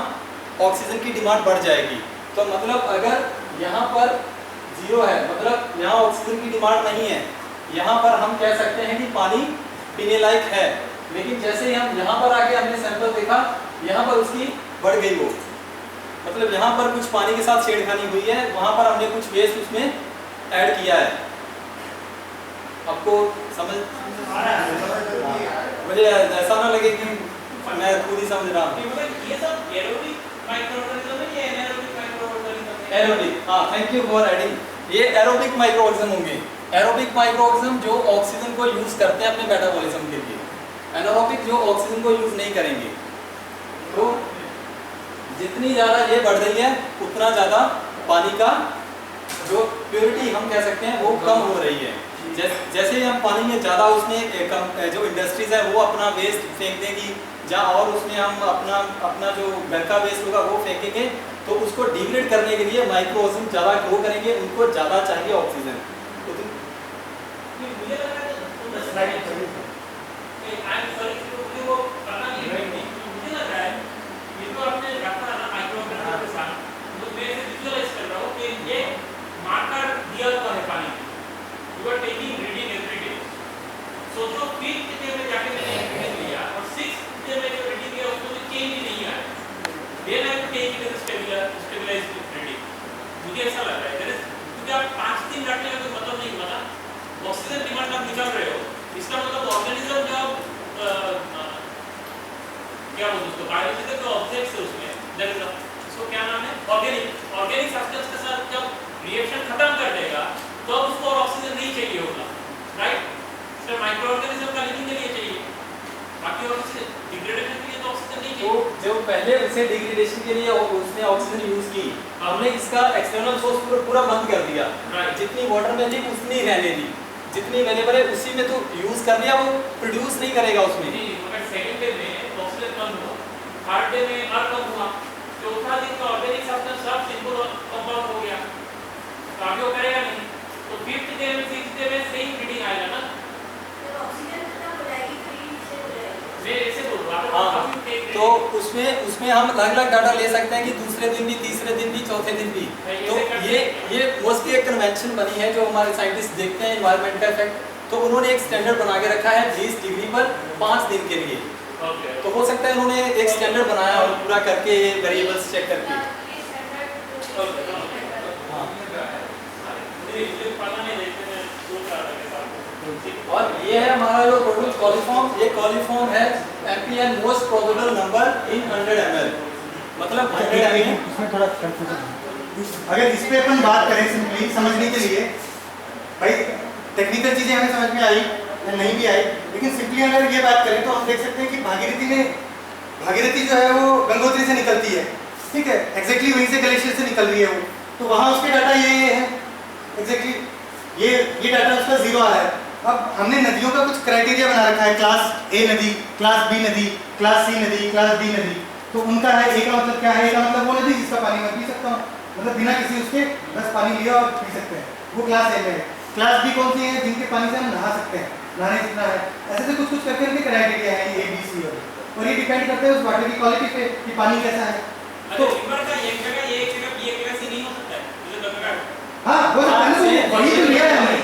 ऑक्सीजन की डिमांड बढ़ जाएगी। तो मतलब अगर यहाँ पर 0 है, मतलब यहाँ ऑक्सीजन की डिमांड नहीं है, यहाँ पर हम कह सकते हैं कि पानी पीने लायक है। लेकिन जैसे ही हम यहाँ पर आके हमने सैंपल देखा, यहाँ पर उसकी बढ़ गई वो, मतलब यहाँ पर कुछ पानी के साथ छेड़खानी हुई है, वहाँ पर हमने कुछ वेस्ट उसमें ऐड किया है। आपको समझ आ रहा है? मुझे ऐसा ना लगे कि मैं खुद ही समझ रहा हूँ। ये सब एरोबिक माइक्रोऑर्गेनिज्म है या एनारोबिक माइक्रोऑर्गेनिज्म है? एरोबिक, हाँ, थैंक यू फॉर एडिंग। ये एरोबिक माइक्रोऑर्गेनिज्म होंगे। एरोबिक माइक्रोऑर्गेनिज्म जो ऑक्सीजन को यूज करते हैं अपने मेटाबॉलिज्म के लिए, एनारोबिक जो ऑक्सीजन को यूज नहीं करेंगे। तो जितनी ज़्यादा ये बढ़ रही है उतना ज़्यादा पानी का जो प्योरिटी हम कह सकते हैं वो कम हो रही है। जैसे ही हम पानी में ज़्यादा उसमें जो इंडस्ट्रीज है वो अपना वेस्ट फेंक देगी, जहाँ और उसमें हम अपना जो घर का वेस्ट होगा वो फेंकेंगे, तो उसको डिग्रेड करने के लिए माइक्रोऑर्गेनिज्म ज़्यादा ग्रो करेंगे, उनको ज़्यादा चाहिए ऑक्सीजन। मुझे लगा वो पता नहीं है, मुझे लग रहा है ये तो आपने रखा ना माइक्रोऑर्गेनिज्म के साथ, तो मैं इसे विजुअलाइज कर रहा हूँ कि ये मार्कर दिया हुआ है पानी में, you are taking reading every day. So जो 5th डे में जाके मैंने रीडिंग लिया और 6th डे में जो रीडिंग लिया उसमें कोई चेंज ही नहीं आया, then I take it as stabilised reading. मुझे ऐसा लग रहा है क्योंकि आप 5 दिन रखने का कोई मतलब नहीं हुआ ना, ऑक्सीजन डिमांड आप निकाल रहे हो, इसका मतलब ऑर्गेनिज्म जो क्या बोलते हैं उसको, बायोलॉजिकल जो ऑब्जेक्ट्स है उसमें देयर इज इसको क्या नाम है, ऑर्गेनिक सब्सटेंस के साथ जब रिएक्शन खत्म कर देगा तो अब उसको और ऑक्सीजन नहीं चाहिए होगा, राइट? सिर्फ माइक्रो ऑर्गेनिज्म का लिविंग के लिए चाहिए, बाकी और डिग्रेडेशन के लिए तो ऑक्सीजन नहीं चाहिए। तो जो पहले उसे डिग्रेडेशन के लिए उसने ऑक्सीजन यूज की, हमने इसका एक्सटर्नल सोर्स पूरा बंद कर दिया, जितनी वाटर में थी उतनी रहने दी, जितनी अवेलेबल है उसी में तो यूज कर लिया, वो प्रोड्यूस नहीं करेगा उसमें। अगर सेकंड डे में ऑक्सीजन कम हुआ, थर्ड डे में और कम हुआ, चौथा दिन का ऑर्गेनिक सब्सटेंस सब सिंपल कंपाउंड हो गया, तो आगे वो करेगा नहीं, तो 5th डे में 6th डे में सेम रीडिंग आएगा ना, जब ऑक्सीजन खत्म हो जाएगी तो ये नीचे हो जाएगी। मैं ऐसे बोल रहा हूँ। हाँ, तो उसमें हम अलग-अलग डाटा ले सकते हैं कि दूसरे दिन भी, तीसरे दिन भी, चौथे दिन भी। तो ये मोस्टली एक कन्वेंशन बनी है जो हमारे साइंटिस्ट देखते हैं एनवायरनमेंट का इफेक्ट, तो उन्होंने एक स्टैंडर्ड बना के रखा है 20 डिग्री पर 5 दिन के लिए। तो हो सकता है उन्होंने एक स्टैंडर्ड बनाया और पूरा करके ये वेरिएबल्स चेक करके। मुझे इसलिए पता नहीं, देखते मैं सोच रहा था कि और ये है हमारा जो टोटल कॉलीफॉर्म, ये कॉलीफॉर्म है MPN most probable number in 100 ml, मतलब 100 ml। इसमें थोड़ा कंफ्यूजन, अगर इस पे अपन बात करें सिंपली समझने के लिए, भाई टेक्निकल चीजें हमें समझ में आई या नहीं भी आई, लेकिन सिंपली अगर ये बात करें तो हम देख सकते हैं कि भागीरथी जो है वो गंगोत्री से निकलती है, ठीक है, एग्जैक्टली वहीं से ग्लेशियर से निकल रही है वो, तो वहाँ उसके डाटा ये है एग्जैक्टली, ये डाटा उसका 0 आ रहा है। अब हमने नदियों का कुछ क्राइटेरिया बना रखा है, क्लास ए नदी, क्लास बी नदी, क्लास सी नदी, क्लास डी नदी, तो उनका है ए का मतलब क्या है, ए का मतलब वो नदी जिसका पानी मैं पी सकता हूँ, मतलब बिना किसी उसके बस पानी लिया और पी सकते हैं, वो क्लास ए में है। क्लास बी कौन सी है, जिनके पानी से हम नहा सकते हैं, नहाने जितना है, ऐसे से कुछ करके उनके क्राइटेरिया है ए बी सी, और ये डिपेंड करता है उस वाटर की क्वालिटी पे कि पानी कैसा है। तो रिवर का एक जगह ए, एक जगह बी, एक जगह सी नहीं हो सकता है, जैसे गंगा का। हाँ वो वही तो लिया है हमने,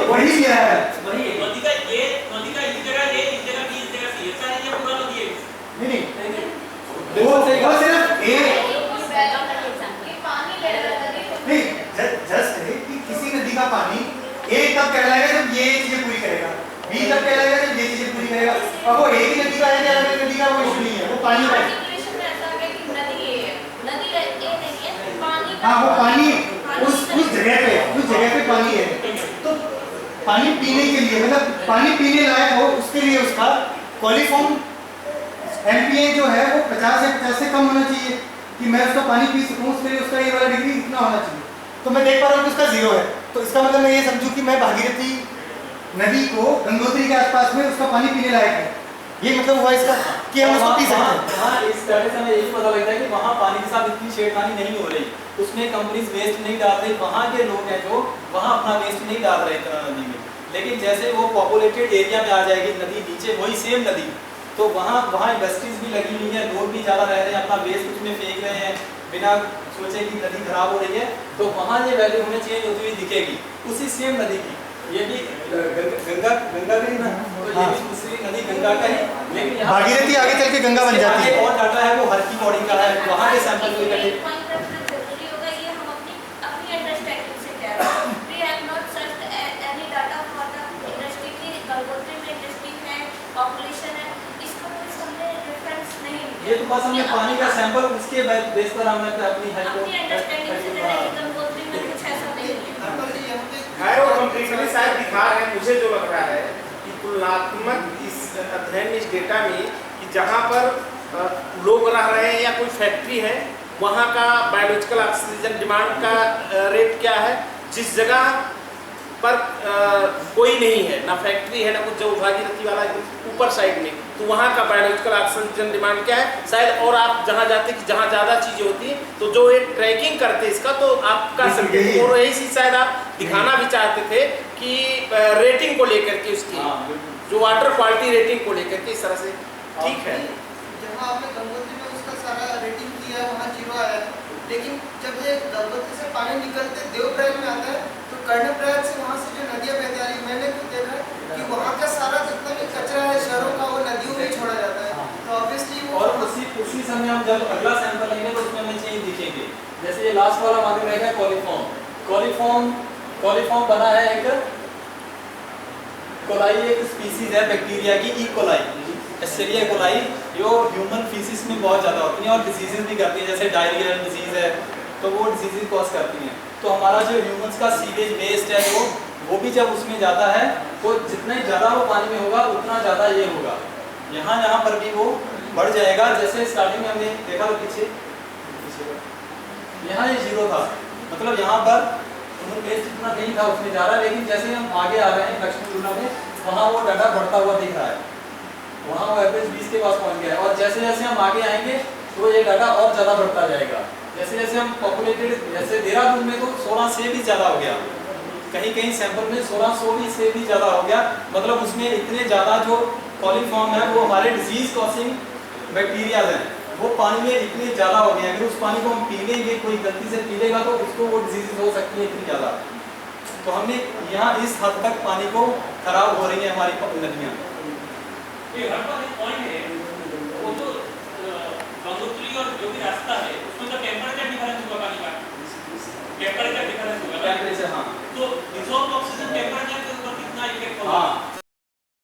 वही लिया है, नदी का ये, नदी का इस जगह ए, इस जगह बी, इस जगह सी, ऐसा नहीं है पूरा नदी है। नहीं वो सिर्फ ए नहीं, जस्ट है कि किसी नदी का पानी ए तब कहलाएगा जब ये चीजें पूरी करेगा, बी तब कहलाएगा जब ये चीजें पूरी करेगा। अब वो एक ही नदी का है या अलग नदी का, वो इशू नहीं है, वो पानी का। हाँ वो पानी उस जगह पे पानी है, तो पानी पीने के लिए मतलब पानी पीने लायक हो उसके लिए उसका कॉलीफॉर्म एमपीए जो है वो 50 या 50 से कम होना चाहिए कि मैं उसका पानी पी सकूं, उसके लिए उसका ये वाला डिग्री इतना होना चाहिए। तो मैं देख पा रहा हूँ कि उसका 0 है, तो इसका मतलब मैं ये समझूं कि मैं भागीरथी नदी को गंगोत्री के आसपास में उसका पानी पीने लायक है, ये मतलब हुआ इसका कि हम उसको पी सकते हैं। हाँ, इस स्टडी से हमें यही पता लगता है कि वहाँ पानी के साथ इतनी छेड़खानी नहीं हो रही, उसमें कंपनीज वेस्ट नहीं डाल रही, वहाँ के लोग हैं जो वहाँ अपना वेस्ट नहीं डाल रहे इतना नदी में। लेकिन जैसे वो पॉपुलेटेड एरिया में आ जाएगी नदी नीचे, वही सेम नदी, तो वहाँ इंडस्ट्रीज भी लगी हुई है, लोग भी ज़्यादा रह रहे हैं, अपना वेस्ट उसमें फेंक रहे हैं बिना सोचे कि नदी खराब हो रही है, तो वहाँ ये वैल्यू हमें चेंज होती हुई दिखेगी उसी सेम नदी की। ये भी गंगा का ही ना, तो ये भी दूसरी नदी गंगा का ही, लेकिन यहाँ भागीरथी आगे चल के गंगा बन जाती है। और डाटा है वो हर की बॉडी का है, वहाँ के सैंपल को इकट्ठे ये तो बस हमने पानी का सैंपल उसके बेस पर हमने अपनी है और हम टेक्निकली शायद दिखा रहे हैं, मुझे जो लग रहा है कि तुलनात्मक इस अध्ययन इस डेटा में कि जहाँ पर लोग रह रहे हैं या कोई फैक्ट्री है वहाँ का बायोलॉजिकल ऑक्सीजन डिमांड का रेट क्या है, जिस जगह पर कोई नहीं है, ना फैक्ट्री है ना कुछ, जो भागीरथी वाला ऊपर साइड में, तो वहाँ का बायोलॉजिकल ऑक्सीजन डिमांड क्या है शायद। और आप जहाँ जाते कि जहाँ ज़्यादा चीज़ें होती हैं तो जो ये ट्रैकिंग करते इसका तो आप कर सकते हैं, और यही चीज़ शायद आप दिखाना भी चाहते थे कि रेटिंग को लेकर के उसकी जो वाटर क्वालिटी रेटिंग को लेकर के इस तरह से ठीक है। जहाँ आपने गंगोत्री में उसका सारा रेटिंग किया है वहाँ 0 आया है, लेकिन जब ये गंगोत्री से पानी निकलते देवप्रयाग में आता है तो कर्णप्रयाग से वहाँ से जो नदियाँ बहती आ रही, मैंने खुद देखा कि वहाँ का सारा जितना भी कचरा है शहरों का वो नदियों में छोड़ा जाता है, तो ऑब्वियसली वो और उसी समय हम जब अगला सैंपल लेंगे तो उसमें हमें चेंज दिखेंगे। जैसे ये लास्ट वाला हमारे रहेगा कॉलीफॉर्म बना है एक कोलाई, एक स्पीसीज है बैक्टीरिया की, ई कोलाई, एस्चेरिया कोलाई, जो ह्यूमन फीसिस में बहुत ज़्यादा होती हैं और डिजीजेज भी करती हैं, जैसे डायरियल डिजीज है तो वो डिजीज कॉज करती हैं। तो हमारा जो ह्यूमन्स का सीवेज वेस्ट है वो भी जब उसमें जाता है तो जितना ही ज़्यादा वो पानी में होगा उतना ज़्यादा ये होगा, यहाँ पर भी वो बढ़ जाएगा। जैसे स्टार्टिंग में हमने देखा तो पीछे यहाँ ये 0 था, मतलब यहाँ पर वेस्ट इतना नहीं था उसमें जा रहा है, लेकिन जैसे हम आगे आ रहे हैं दक्षिण तुलना में वहाँ वो डाटा बढ़ता हुआ दिख रहा है, वहाँ वो एवरेज 20 के पास पहुँच गया है, और जैसे जैसे हम आगे आएंगे तो ये डाटा और ज़्यादा बढ़ता जाएगा। जैसे जैसे हम पॉपुलेटेड, जैसे देहरादून में तो 16 से भी ज़्यादा हो गया, कहीं सैंपल में 1600 से भी ज़्यादा हो गया, मतलब उसमें इतने ज़्यादा जो कॉलीफॉर्म है वो हमारे डिजीज कॉजिंग बैक्टीरिया हैं वो पानी में इतने ज़्यादा हो गए। अगर उस पानी को हम पी लेंगे, कोई गलती से पी लेगा तो उसको वो डिजीज हो सकती है इतनी ज़्यादा। तो हमने यहाँ इस हद तक पानी को खराब हो रही है हमारी नदियाँ। गंगोत्री और जो भी रास्ता है उसमें तो टेम्परेचर डिफरेंस होगा पानी का, टेम्परेचर डिफरेंस होगा, टेम्परेचर, हाँ, तो डिसॉल्व्ड ऑक्सीजन टेम्परेचर